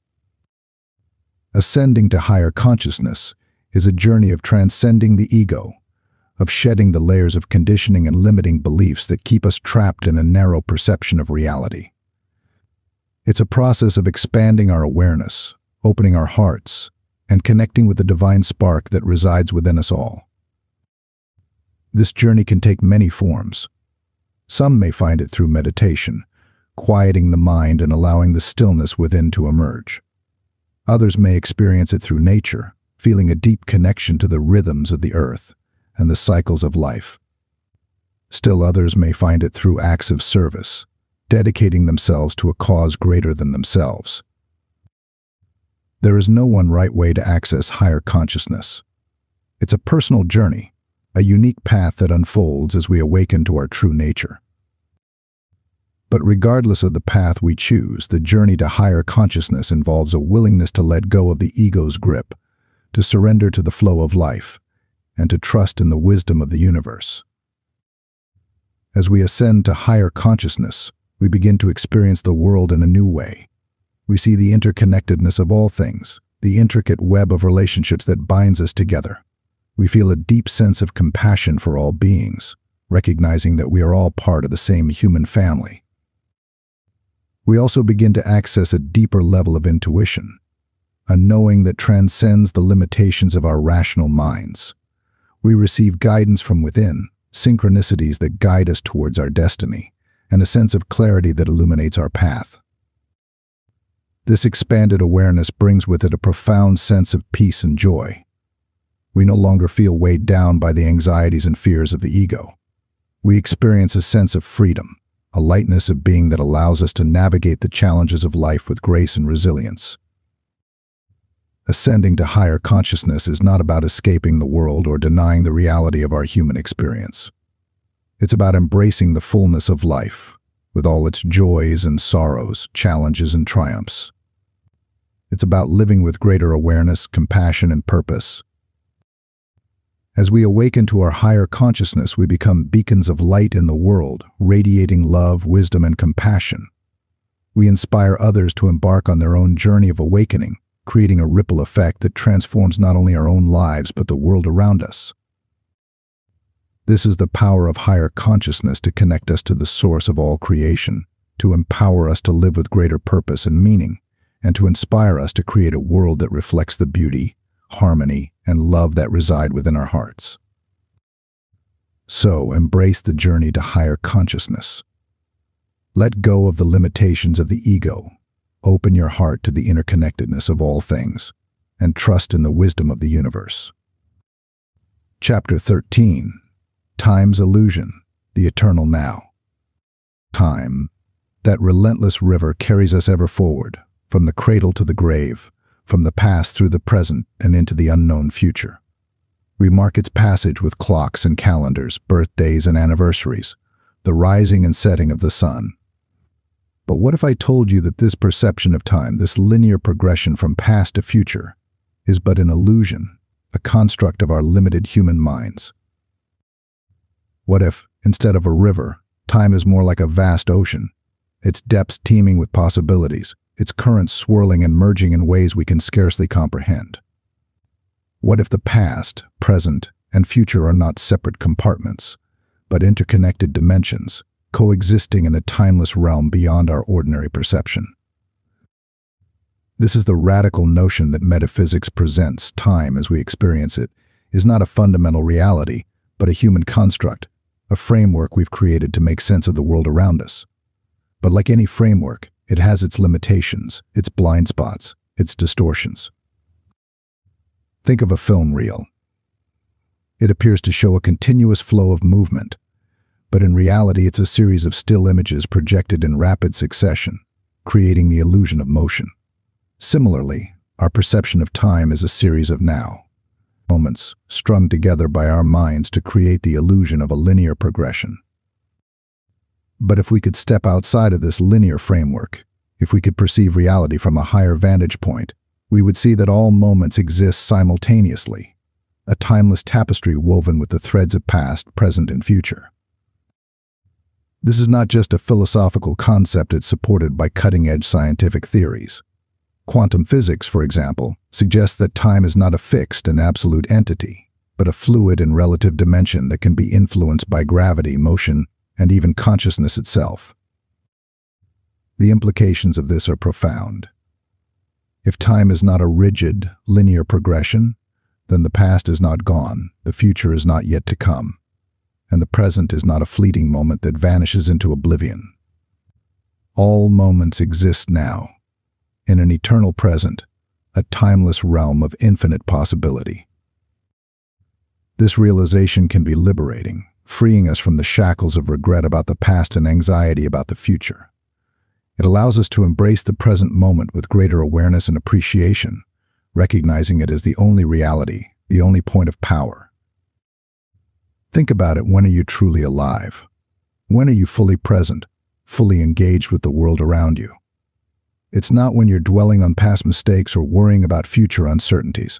Ascending to higher consciousness is a journey of transcending the ego, of shedding the layers of conditioning and limiting beliefs that keep us trapped in a narrow perception of reality. It's a process of expanding our awareness, opening our hearts, and connecting with the divine spark that resides within us all. This journey can take many forms. Some may find it through meditation, quieting the mind and allowing the stillness within to emerge. Others may experience it through nature, feeling a deep connection to the rhythms of the earth and the cycles of life. Still others may find it through acts of service, dedicating themselves to a cause greater than themselves. There is no one right way to access higher consciousness. It's a personal journey, a unique path that unfolds as we awaken to our true nature. But regardless of the path we choose, the journey to higher consciousness involves a willingness to let go of the ego's grip, to surrender to the flow of life, and to trust in the wisdom of the universe. As we ascend to higher consciousness, we begin to experience the world in a new way. We see the interconnectedness of all things, the intricate web of relationships that binds us together. We feel a deep sense of compassion for all beings, recognizing that we are all part of the same human family. We also begin to access a deeper level of intuition, a knowing that transcends the limitations of our rational minds. We receive guidance from within, synchronicities that guide us towards our destiny, and a sense of clarity that illuminates our path. This expanded awareness brings with it a profound sense of peace and joy. We no longer feel weighed down by the anxieties and fears of the ego. We experience a sense of freedom, a lightness of being that allows us to navigate the challenges of life with grace and resilience. Ascending to higher consciousness is not about escaping the world or denying the reality of our human experience. It's about embracing the fullness of life, with all its joys and sorrows, challenges and triumphs. It's about living with greater awareness, compassion, and purpose. As we awaken to our higher consciousness, we become beacons of light in the world, radiating love, wisdom, and compassion. We inspire others to embark on their own journey of awakening, creating a ripple effect that transforms not only our own lives but the world around us. This is the power of higher consciousness to connect us to the source of all creation, to empower us to live with greater purpose and meaning, and to inspire us to create a world that reflects the beauty, harmony, and love that reside within our hearts. So, embrace the journey to higher consciousness. Let go of the limitations of the ego. Open your heart to the interconnectedness of all things, and trust in the wisdom of the universe. Chapter 13. Time's Illusion, the Eternal Now. Time, that relentless river, carries us ever forward, from the cradle to the grave, from the past through the present and into the unknown future. We mark its passage with clocks and calendars, birthdays and anniversaries, the rising and setting of the sun. But what if I told you that this perception of time, this linear progression from past to future, is but an illusion, a construct of our limited human minds? What if, instead of a river, time is more like a vast ocean, its depths teeming with possibilities, its currents swirling and merging in ways we can scarcely comprehend? What if the past, present, and future are not separate compartments, but interconnected dimensions, coexisting in a timeless realm beyond our ordinary perception? This is the radical notion that metaphysics presents. Time, as we experience it, is not a fundamental reality, but a human construct, a framework we've created to make sense of the world around us. But like any framework, it has its limitations, its blind spots, its distortions. Think of a film reel. It appears to show a continuous flow of movement, but in reality it's a series of still images projected in rapid succession, creating the illusion of motion. Similarly, our perception of time is a series of now moments strung together by our minds to create the illusion of a linear progression. But if we could step outside of this linear framework, if we could perceive reality from a higher vantage point, we would see that all moments exist simultaneously, a timeless tapestry woven with the threads of past, present, and future. This is not just a philosophical concept, it's supported by cutting-edge scientific theories. Quantum physics, for example, suggests that time is not a fixed and absolute entity, but a fluid and relative dimension that can be influenced by gravity, motion, and even consciousness itself. The implications of this are profound. If time is not a rigid, linear progression, then the past is not gone, the future is not yet to come, and the present is not a fleeting moment that vanishes into oblivion. All moments exist now, in an eternal present, a timeless realm of infinite possibility. This realization can be liberating, freeing us from the shackles of regret about the past and anxiety about the future. It allows us to embrace the present moment with greater awareness and appreciation, recognizing it as the only reality, the only point of power. Think about it. When are you truly alive? When are you fully present, fully engaged with the world around you? It's not when you're dwelling on past mistakes or worrying about future uncertainties.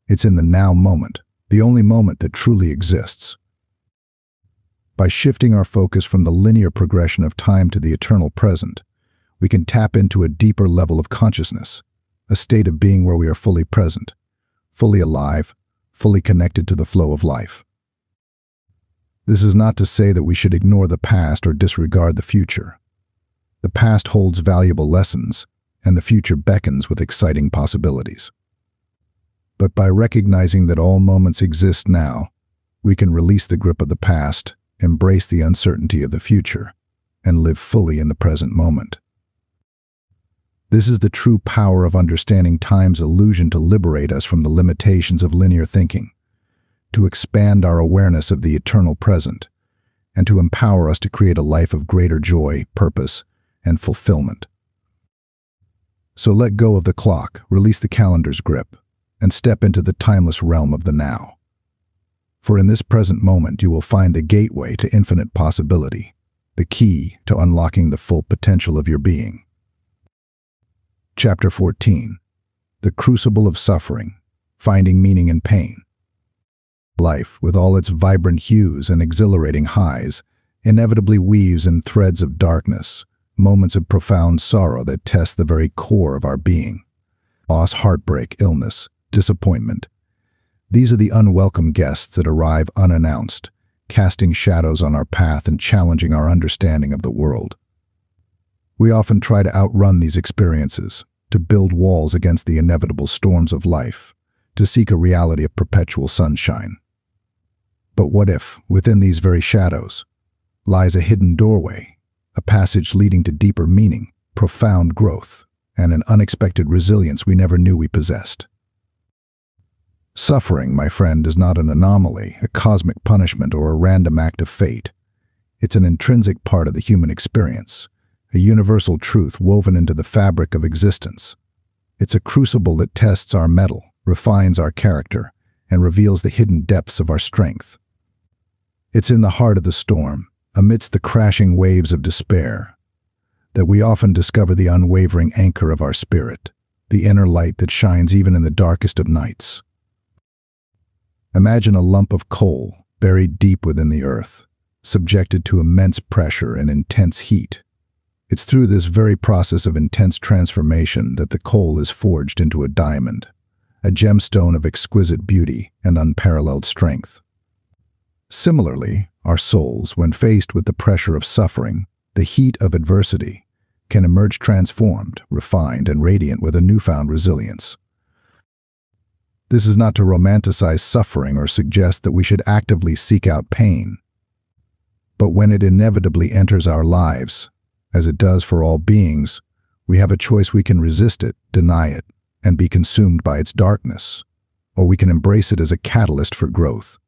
It's in the now moment, the only moment that truly exists. By shifting our focus from the linear progression of time to the eternal present, we can tap into a deeper level of consciousness, a state of being where we are fully present, fully alive, fully connected to the flow of life. This is not to say that we should ignore the past or disregard the future. The past holds valuable lessons, and the future beckons with exciting possibilities. But by recognizing that all moments exist now, we can release the grip of the past, embrace the uncertainty of the future, and live fully in the present moment. This is the true power of understanding time's illusion, to liberate us from the limitations of linear thinking, to expand our awareness of the eternal present, and to empower us to create a life of greater joy, purpose, and fulfillment. So let go of the clock, release the calendar's grip, and step into the timeless realm of the now. For in this present moment you will find the gateway to infinite possibility, the key to unlocking the full potential of your being. Chapter 14. The Crucible of Suffering, Finding Meaning in Pain. Life, with all its vibrant hues and exhilarating highs, inevitably weaves in threads of darkness, moments of profound sorrow that test the very core of our being. Loss, heartbreak, illness, disappointment. These are the unwelcome guests that arrive unannounced, casting shadows on our path and challenging our understanding of the world. We often try to outrun these experiences, to build walls against the inevitable storms of life, to seek a reality of perpetual sunshine. But what if, within these very shadows, lies a hidden doorway, a passage leading to deeper meaning, profound growth, and an unexpected resilience we never knew we possessed? Suffering, my friend, is not an anomaly, a cosmic punishment, or a random act of fate. It's an intrinsic part of the human experience, a universal truth woven into the fabric of existence. It's a crucible that tests our mettle, refines our character, and reveals the hidden depths of our strength. It's in the heart of the storm, amidst the crashing waves of despair, that we often discover the unwavering anchor of our spirit, the inner light that shines even in the darkest of nights. Imagine a lump of coal buried deep within the earth, subjected to immense pressure and intense heat. It's through this very process of intense transformation that the coal is forged into a diamond, a gemstone of exquisite beauty and unparalleled strength. Similarly, our souls, when faced with the pressure of suffering, the heat of adversity, can emerge transformed, refined, and radiant with a newfound resilience. This is not to romanticize suffering or suggest that we should actively seek out pain. But when it inevitably enters our lives, as it does for all beings, we have a choice. We can resist it, deny it, and be consumed by its darkness, or we can embrace it as a catalyst for growth,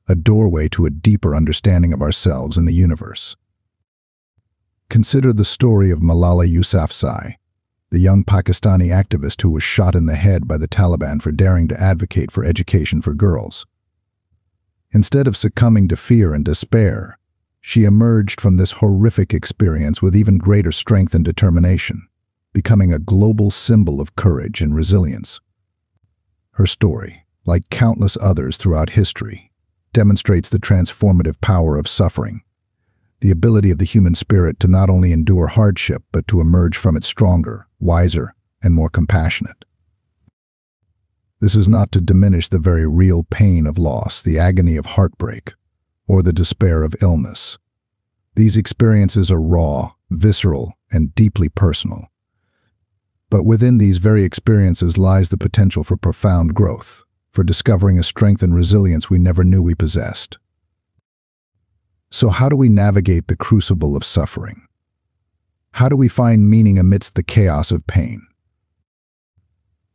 a doorway to a deeper understanding of ourselves and the universe. Consider the story of Malala Yousafzai, the young Pakistani activist who was shot in the head by the Taliban for daring to advocate for education for girls. Instead of succumbing to fear and despair, she emerged from this horrific experience with even greater strength and determination, becoming a global symbol of courage and resilience. Her story, like countless others throughout history, demonstrates the transformative power of suffering, the ability of the human spirit to not only endure hardship but to emerge from it stronger, wiser, and more compassionate. This is not to diminish the very real pain of loss, the agony of heartbreak, or the despair of illness. These experiences are raw, visceral, and deeply personal. But within these very experiences lies the potential for profound growth, for discovering a strength and resilience we never knew we possessed. So how do we navigate the crucible of suffering? How do we find meaning amidst the chaos of pain?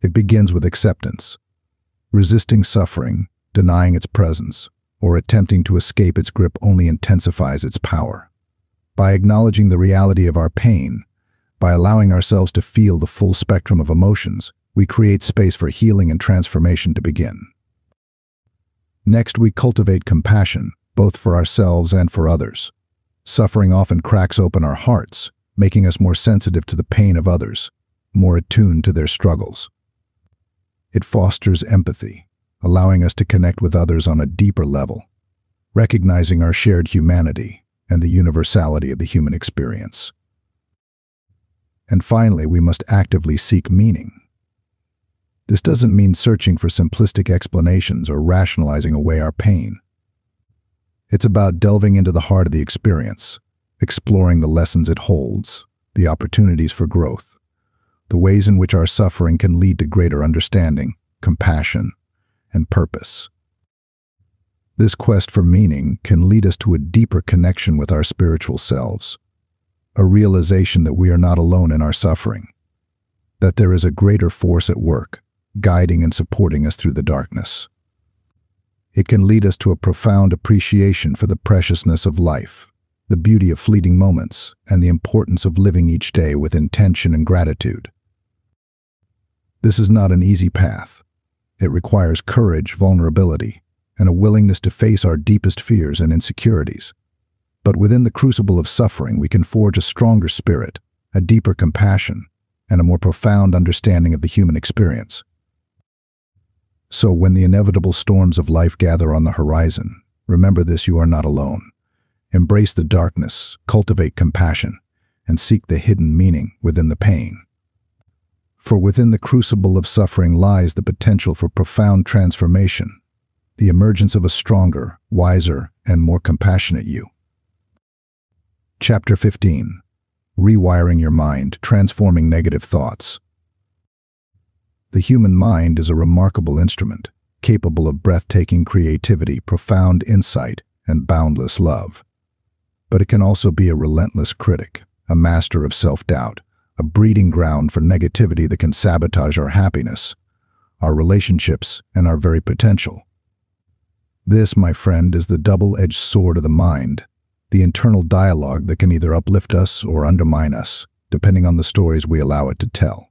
It begins with acceptance. Resisting suffering, denying its presence, or attempting to escape its grip only intensifies its power. By acknowledging the reality of our pain, by allowing ourselves to feel the full spectrum of emotions, we create space for healing and transformation to begin. Next, we cultivate compassion, both for ourselves and for others. Suffering often cracks open our hearts, making us more sensitive to the pain of others, more attuned to their struggles. It fosters empathy, allowing us to connect with others on a deeper level, recognizing our shared humanity and the universality of the human experience. And finally, we must actively seek meaning. This doesn't mean searching for simplistic explanations or rationalizing away our pain. It's about delving into the heart of the experience, exploring the lessons it holds, the opportunities for growth, the ways in which our suffering can lead to greater understanding, compassion, and purpose. This quest for meaning can lead us to a deeper connection with our spiritual selves, a realization that we are not alone in our suffering, that there is a greater force at work, guiding and supporting us through the darkness. It can lead us to a profound appreciation for the preciousness of life, the beauty of fleeting moments, and the importance of living each day with intention and gratitude. This is not an easy path. It requires courage, vulnerability, and a willingness to face our deepest fears and insecurities. But within the crucible of suffering, we can forge a stronger spirit, a deeper compassion, and a more profound understanding of the human experience. So when the inevitable storms of life gather on the horizon, remember this: you are not alone. Embrace the darkness, cultivate compassion, and seek the hidden meaning within the pain. For within the crucible of suffering lies the potential for profound transformation, the emergence of a stronger, wiser, and more compassionate you. Chapter 15. Rewiring your mind, transforming negative thoughts. The human mind is a remarkable instrument, capable of breathtaking creativity, profound insight, and boundless love. But it can also be a relentless critic, a master of self-doubt, a breeding ground for negativity that can sabotage our happiness, our relationships, and our very potential. This, my friend, is the double-edged sword of the mind, the internal dialogue that can either uplift us or undermine us, depending on the stories we allow it to tell.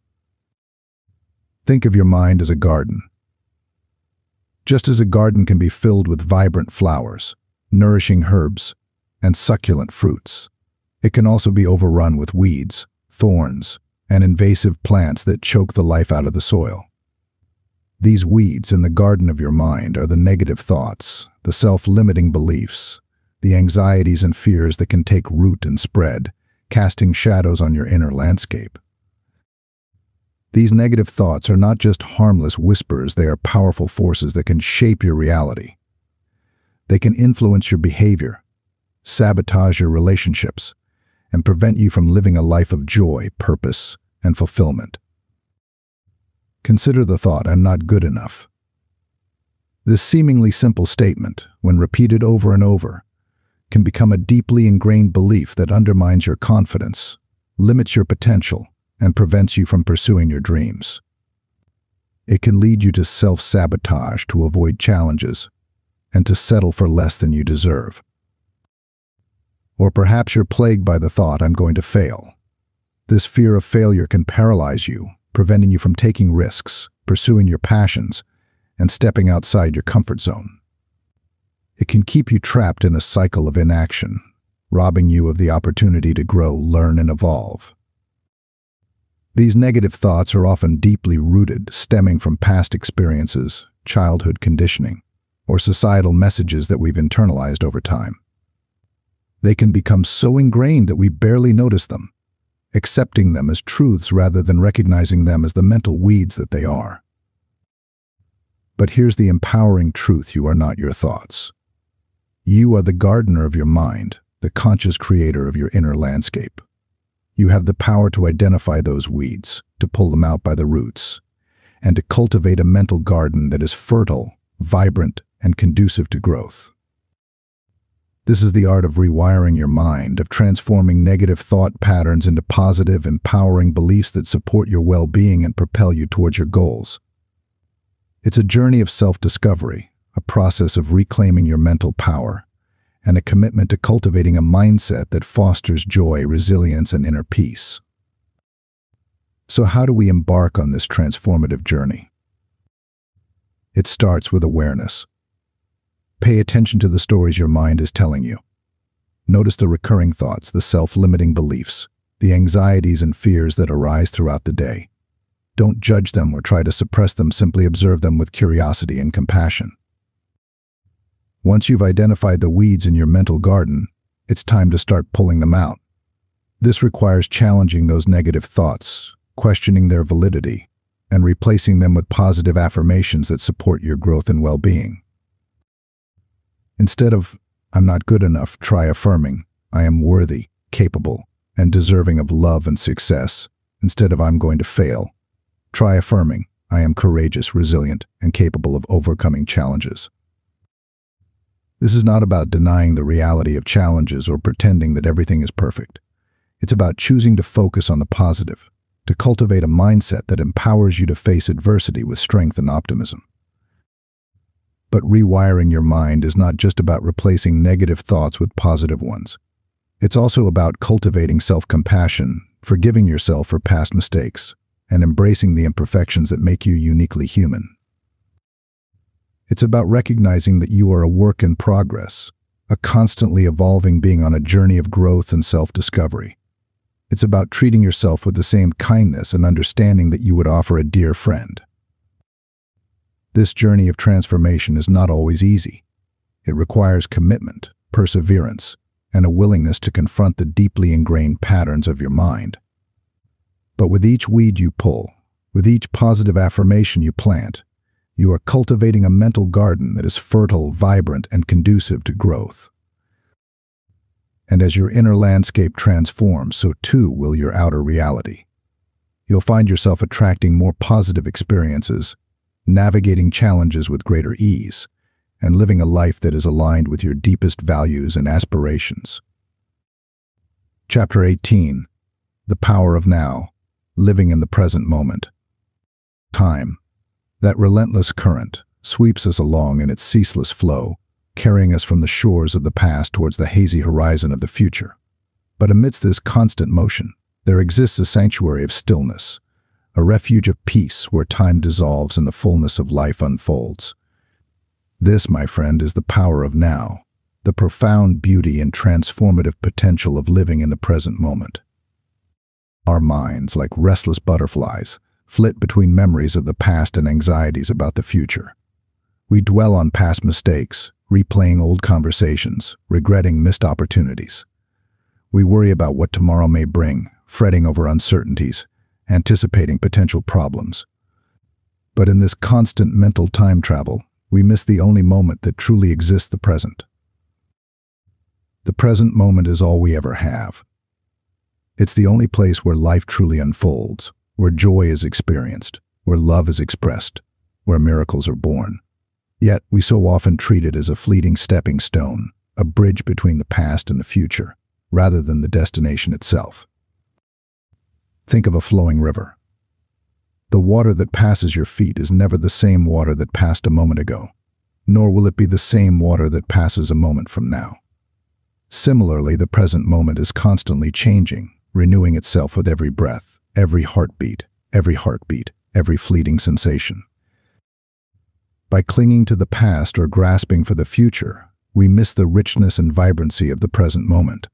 Think of your mind as a garden. Just as a garden can be filled with vibrant flowers, nourishing herbs, and succulent fruits, it can also be overrun with weeds, thorns, and invasive plants that choke the life out of the soil. These weeds in the garden of your mind are the negative thoughts, the self-limiting beliefs, the anxieties and fears that can take root and spread, casting shadows on your inner landscape. These negative thoughts are not just harmless whispers, they are powerful forces that can shape your reality. They can influence your behavior, sabotage your relationships, and prevent you from living a life of joy, purpose, and fulfillment. Consider the thought, "I'm not good enough." This seemingly simple statement, when repeated over and over, can become a deeply ingrained belief that undermines your confidence, limits your potential, and prevents you from pursuing your dreams. It can lead you to self-sabotage, to avoid challenges, and to settle for less than you deserve. Or perhaps you're plagued by the thought, "I'm going to fail." This fear of failure can paralyze you, preventing you from taking risks, pursuing your passions, and stepping outside your comfort zone. It can keep you trapped in a cycle of inaction, robbing you of the opportunity to grow, learn, and evolve. These negative thoughts are often deeply rooted, stemming from past experiences, childhood conditioning, or societal messages that we've internalized over time. They can become so ingrained that we barely notice them, accepting them as truths rather than recognizing them as the mental weeds that they are. But here's the empowering truth: you are not your thoughts. You are the gardener of your mind, the conscious creator of your inner landscape. You have the power to identify those weeds, to pull them out by the roots, and to cultivate a mental garden that is fertile, vibrant, and conducive to growth. This is the art of rewiring your mind, of transforming negative thought patterns into positive, empowering beliefs that support your well-being and propel you towards your goals. It's a journey of self-discovery, a process of reclaiming your mental power, and a commitment to cultivating a mindset that fosters joy, resilience, and inner peace. So how do we embark on this transformative journey? It starts with awareness. Pay attention to the stories your mind is telling you. Notice the recurring thoughts, the self-limiting beliefs, the anxieties and fears that arise throughout the day. Don't judge them or try to suppress them, simply observe them with curiosity and compassion. Once you've identified the weeds in your mental garden, it's time to start pulling them out. This requires challenging those negative thoughts, questioning their validity, and replacing them with positive affirmations that support your growth and well-being. Instead of, "I'm not good enough," try affirming, "I am worthy, capable, and deserving of love and success." Instead of, "I'm going to fail," try affirming, "I am courageous, resilient, and capable of overcoming challenges." This is not about denying the reality of challenges or pretending that everything is perfect. It's about choosing to focus on the positive, to cultivate a mindset that empowers you to face adversity with strength and optimism. But rewiring your mind is not just about replacing negative thoughts with positive ones. It's also about cultivating self-compassion, forgiving yourself for past mistakes, and embracing the imperfections that make you uniquely human. It's about recognizing that you are a work in progress, a constantly evolving being on a journey of growth and self-discovery. It's about treating yourself with the same kindness and understanding that you would offer a dear friend. This journey of transformation is not always easy. It requires commitment, perseverance, and a willingness to confront the deeply ingrained patterns of your mind. But with each weed you pull, with each positive affirmation you plant, you are cultivating a mental garden that is fertile, vibrant, and conducive to growth. And as your inner landscape transforms, so too will your outer reality. You'll find yourself attracting more positive experiences, navigating challenges with greater ease, and living a life that is aligned with your deepest values and aspirations. Chapter 18. The Power of Now. Living in the Present Moment. Time. That relentless current sweeps us along in its ceaseless flow, carrying us from the shores of the past towards the hazy horizon of the future. But amidst this constant motion, there exists a sanctuary of stillness, a refuge of peace where time dissolves and the fullness of life unfolds. This, my friend, is the power of now, the profound beauty and transformative potential of living in the present moment. Our minds, like restless butterflies, flit between memories of the past and anxieties about the future. We dwell on past mistakes, replaying old conversations, regretting missed opportunities. We worry about what tomorrow may bring, fretting over uncertainties, anticipating potential problems. But in this constant mental time travel, we miss the only moment that truly exists: the present. The present moment is all we ever have. It's the only place where life truly unfolds, where joy is experienced, where love is expressed, where miracles are born. Yet we so often treat it as a fleeting stepping stone, a bridge between the past and the future, rather than the destination itself. Think of a flowing river. The water that passes your feet is never the same water that passed a moment ago, nor will it be the same water that passes a moment from now. Similarly, the present moment is constantly changing, renewing itself with every breath, every heartbeat, every fleeting sensation. By clinging to the past or grasping for the future, we miss the richness and vibrancy of the present moment.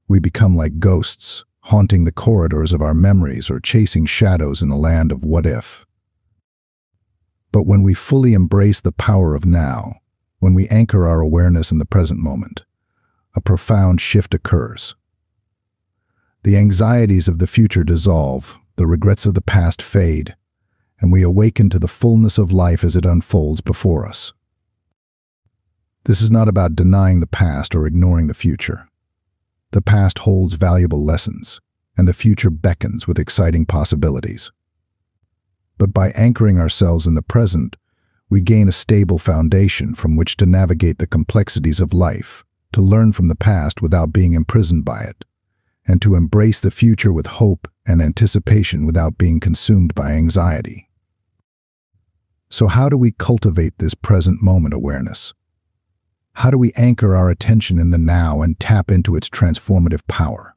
We become like ghosts, haunting the corridors of our memories or chasing shadows in the land of what if. But when we fully embrace the power of now, when we anchor our awareness in the present moment, a profound shift occurs. The anxieties of the future dissolve, the regrets of the past fade, and we awaken to the fullness of life as it unfolds before us. This is not about denying the past or ignoring the future. The past holds valuable lessons, and the future beckons with exciting possibilities. But by anchoring ourselves in the present, we gain a stable foundation from which to navigate the complexities of life, to learn from the past without being imprisoned by it, and to embrace the future with hope and anticipation without being consumed by anxiety. So how do we cultivate this present moment awareness? How do we anchor our attention in the now and tap into its transformative power?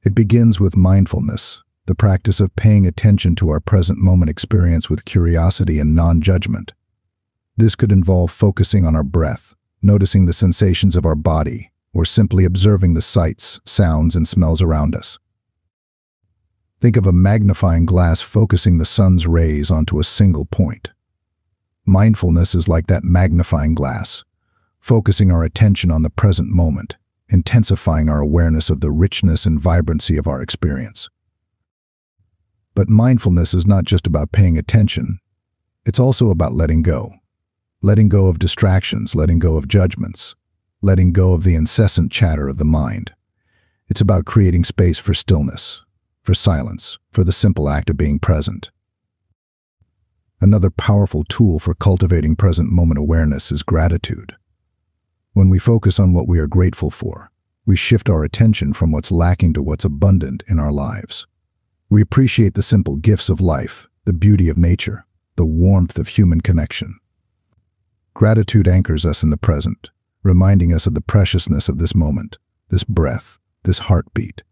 It begins with mindfulness, the practice of paying attention to our present moment experience with curiosity and non-judgment. This could involve focusing on our breath, noticing the sensations of our body, or simply observing the sights, sounds, and smells around us. Think of a magnifying glass focusing the sun's rays onto a single point. Mindfulness is like that magnifying glass, focusing our attention on the present moment, intensifying our awareness of the richness and vibrancy of our experience. But mindfulness is not just about paying attention, it's also about letting go. Letting go of distractions, letting go of judgments, letting go of the incessant chatter of the mind. It's about creating space for stillness, for silence, for the simple act of being present. Another powerful tool for cultivating present moment awareness is gratitude. When we focus on what we are grateful for, we shift our attention from what's lacking to what's abundant in our lives. We appreciate the simple gifts of life, the beauty of nature, the warmth of human connection. Gratitude anchors us in the present, reminding us of the preciousness of this moment, this breath, this heartbeat.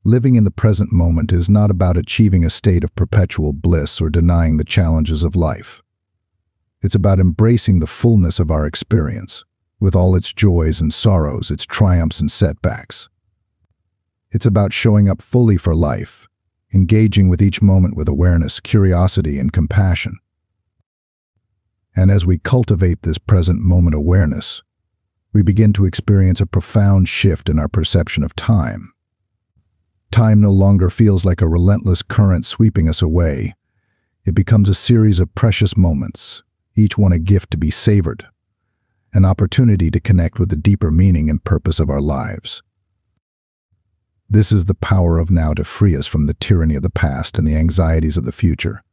Living in the present moment is not about achieving a state of perpetual bliss or denying the challenges of life. It's about embracing the fullness of our experience, with all its joys and sorrows, its triumphs and setbacks. It's about showing up fully for life, engaging with each moment with awareness, curiosity, and compassion. And as we cultivate this present moment awareness, we begin to experience a profound shift in our perception of time. Time no longer feels like a relentless current sweeping us away. It becomes a series of precious moments, each one a gift to be savored, an opportunity to connect with the deeper meaning and purpose of our lives. This is the power of now to free us from the tyranny of the past and the anxieties of the future,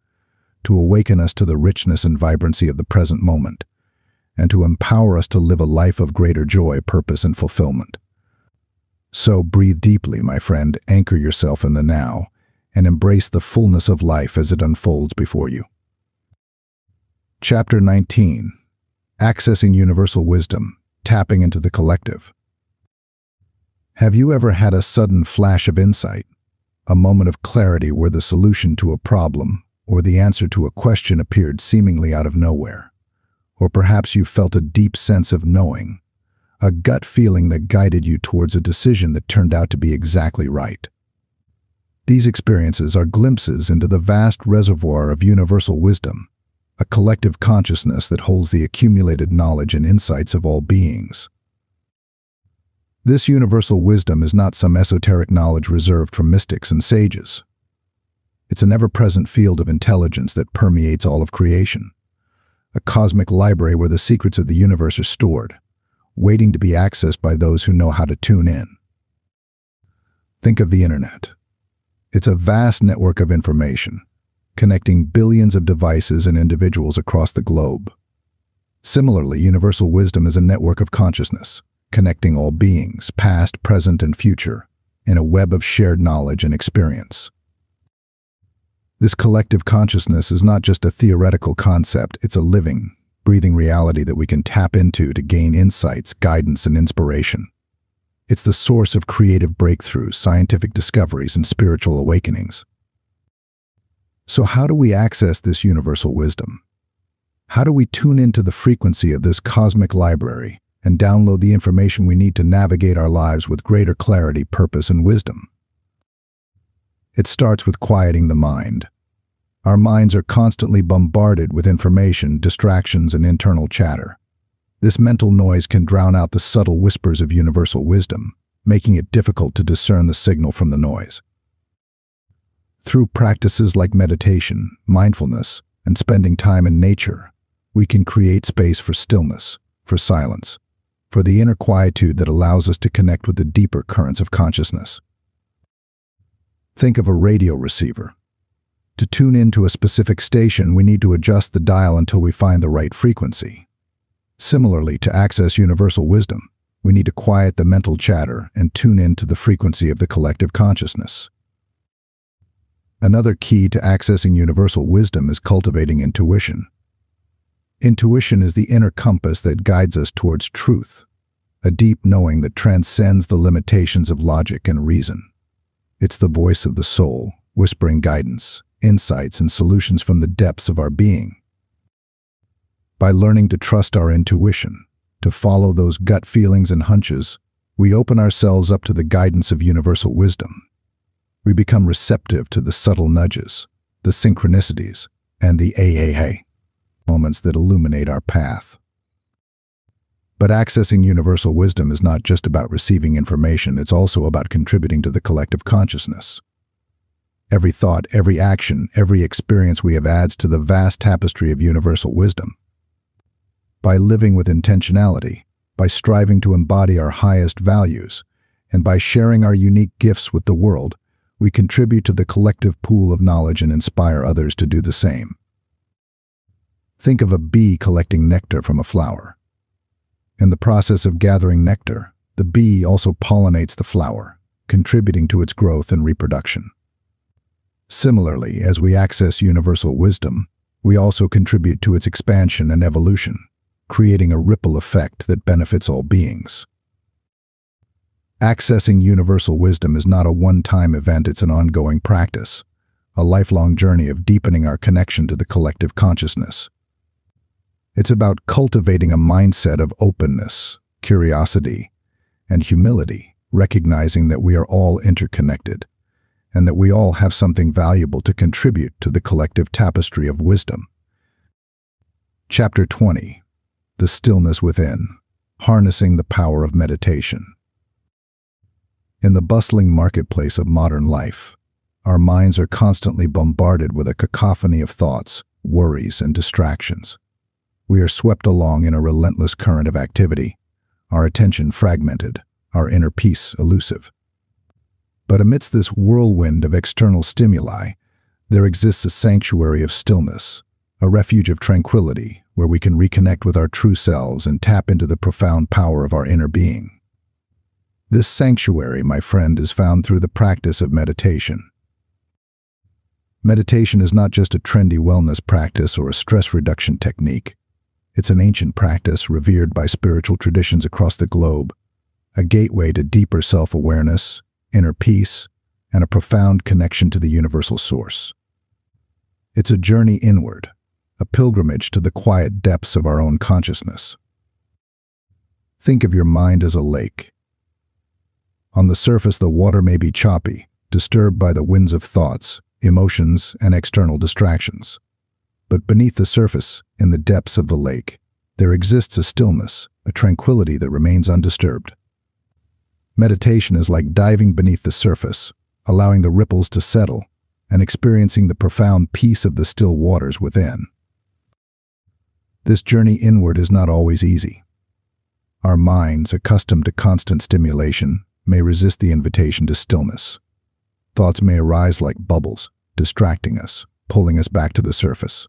to awaken us to the richness and vibrancy of the present moment, and to empower us to live a life of greater joy, purpose, and fulfillment. So breathe deeply, my friend, anchor yourself in the now, and embrace the fullness of life as it unfolds before you. Chapter 19. Accessing Universal Wisdom, Tapping into the Collective. Have you ever had a sudden flash of insight, a moment of clarity where the solution to a problem or the answer to a question appeared seemingly out of nowhere? Or perhaps you felt a deep sense of knowing, a gut feeling that guided you towards a decision that turned out to be exactly right. These experiences are glimpses into the vast reservoir of universal wisdom, a collective consciousness that holds the accumulated knowledge and insights of all beings. This universal wisdom is not some esoteric knowledge reserved for mystics and sages. It's an ever-present field of intelligence that permeates all of creation, a cosmic library where the secrets of the universe are stored, waiting to be accessed by those who know how to tune in. Think of the internet. It's a vast network of information, connecting billions of devices and individuals across the globe. Similarly, universal wisdom is a network of consciousness, connecting all beings, past, present, and future, in a web of shared knowledge and experience. This collective consciousness is not just a theoretical concept, it's a living, breathing reality that we can tap into to gain insights, guidance, and inspiration. It's the source of creative breakthroughs, scientific discoveries, and spiritual awakenings. So how do we access this universal wisdom? How do we tune into the frequency of this cosmic library and download the information we need to navigate our lives with greater clarity, purpose, and wisdom? It starts with quieting the mind. Our minds are constantly bombarded with information, distractions, and internal chatter. This mental noise can drown out the subtle whispers of universal wisdom, making it difficult to discern the signal from the noise. Through practices like meditation, mindfulness, and spending time in nature, we can create space for stillness, for silence, for the inner quietude that allows us to connect with the deeper currents of consciousness. Think of a radio receiver. To tune into a specific station, we need to adjust the dial until we find the right frequency. Similarly, to access universal wisdom, we need to quiet the mental chatter and tune into the frequency of the collective consciousness. Another key to accessing universal wisdom is cultivating intuition. Intuition is the inner compass that guides us towards truth, a deep knowing that transcends the limitations of logic and reason. It's the voice of the soul, whispering guidance, insights, and solutions from the depths of our being. By learning to trust our intuition, to follow those gut feelings and hunches, we open ourselves up to the guidance of universal wisdom. We become receptive to the subtle nudges, the synchronicities, and the moments that illuminate our path. But accessing universal wisdom is not just about receiving information, it's also about contributing to the collective consciousness. Every thought, every action, every experience we have adds to the vast tapestry of universal wisdom. By living with intentionality, by striving to embody our highest values, and by sharing our unique gifts with the world, we contribute to the collective pool of knowledge and inspire others to do the same. Think of a bee collecting nectar from a flower. In the process of gathering nectar, the bee also pollinates the flower, contributing to its growth and reproduction. Similarly, as we access universal wisdom, we also contribute to its expansion and evolution, creating a ripple effect that benefits all beings. Accessing universal wisdom is not a one-time event, it's an ongoing practice, a lifelong journey of deepening our connection to the collective consciousness. It's about cultivating a mindset of openness, curiosity, and humility, recognizing that we are all interconnected, and that we all have something valuable to contribute to the collective tapestry of wisdom. Chapter 20. The Stillness Within, Harnessing the Power of Meditation. In the bustling marketplace of modern life, our minds are constantly bombarded with a cacophony of thoughts, worries, and distractions. We are swept along in a relentless current of activity, our attention fragmented, our inner peace elusive. But amidst this whirlwind of external stimuli, there exists a sanctuary of stillness, a refuge of tranquility where we can reconnect with our true selves and tap into the profound power of our inner being. This sanctuary, my friend, is found through the practice of meditation. Meditation is not just a trendy wellness practice or a stress reduction technique. It's an ancient practice revered by spiritual traditions across the globe, a gateway to deeper self-awareness, inner peace, and a profound connection to the universal source. It's a journey inward, a pilgrimage to the quiet depths of our own consciousness. Think of your mind as a lake. On the surface, the water may be choppy, disturbed by the winds of thoughts, emotions, and external distractions. But beneath the surface, in the depths of the lake, there exists a stillness, a tranquility that remains undisturbed. Meditation is like diving beneath the surface, allowing the ripples to settle, and experiencing the profound peace of the still waters within. This journey inward is not always easy. Our minds, accustomed to constant stimulation, may resist the invitation to stillness. Thoughts may arise like bubbles, distracting us, pulling us back to the surface.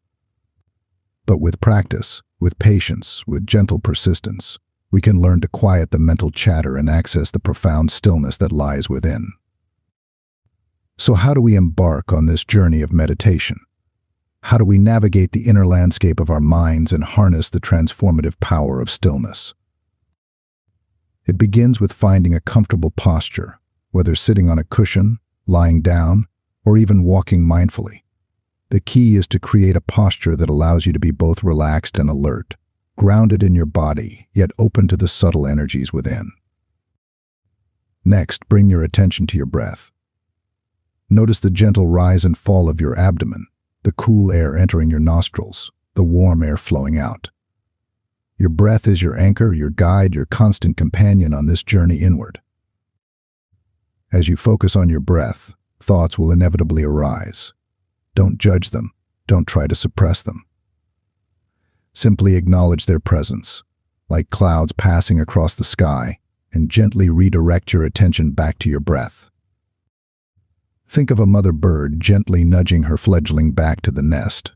But with practice, with patience, with gentle persistence, we can learn to quiet the mental chatter and access the profound stillness that lies within. So how do we embark on this journey of meditation? How do we navigate the inner landscape of our minds and harness the transformative power of stillness? It begins with finding a comfortable posture, whether sitting on a cushion, lying down, or even walking mindfully. The key is to create a posture that allows you to be both relaxed and alert, grounded in your body, yet open to the subtle energies within. Next, bring your attention to your breath. Notice the gentle rise and fall of your abdomen, the cool air entering your nostrils, the warm air flowing out. Your breath is your anchor, your guide, your constant companion on this journey inward. As you focus on your breath, thoughts will inevitably arise. Don't judge them. Don't try to suppress them. Simply acknowledge their presence, like clouds passing across the sky, and gently redirect your attention back to your breath. Think of a mother bird gently nudging her fledgling back to the nest.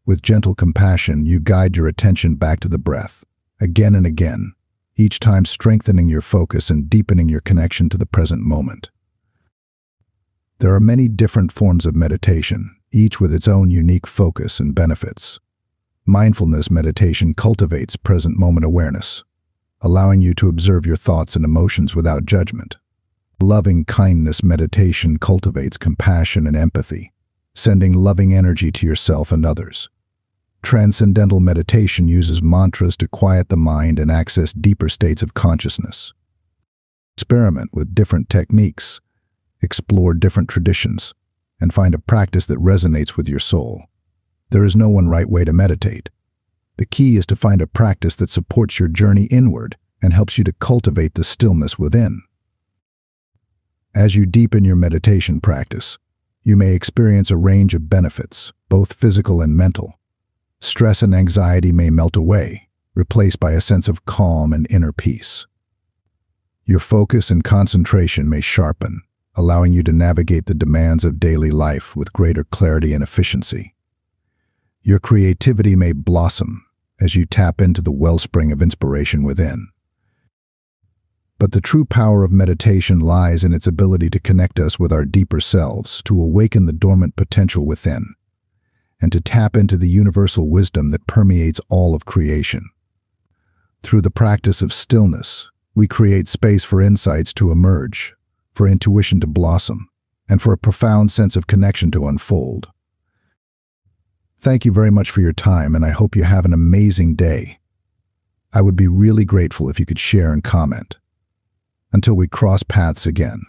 With gentle compassion, you guide your attention back to the breath, again and again, each time strengthening your focus and deepening your connection to the present moment. There are many different forms of meditation, each with its own unique focus and benefits. Mindfulness meditation cultivates present moment awareness, allowing you to observe your thoughts and emotions without judgment. Loving kindness meditation cultivates compassion and empathy, sending loving energy to yourself and others. Transcendental meditation uses mantras to quiet the mind and access deeper states of consciousness. Experiment with different techniques, explore different traditions, and find a practice that resonates with your soul. There is no one right way to meditate. The key is to find a practice that supports your journey inward and helps you to cultivate the stillness within. As you deepen your meditation practice, you may experience a range of benefits, both physical and mental. Stress and anxiety may melt away, replaced by a sense of calm and inner peace. Your focus and concentration may sharpen, allowing you to navigate the demands of daily life with greater clarity and efficiency. Your creativity may blossom as you tap into the wellspring of inspiration within. But the true power of meditation lies in its ability to connect us with our deeper selves, to awaken the dormant potential within. and to tap into the universal wisdom that permeates all of creation. Through the practice of stillness, we create space for insights to emerge, for intuition to blossom, and for a profound sense of connection to unfold. Thank you very much for your time, and I hope you have an amazing day. I would be really grateful if you could share and comment. Until we cross paths again.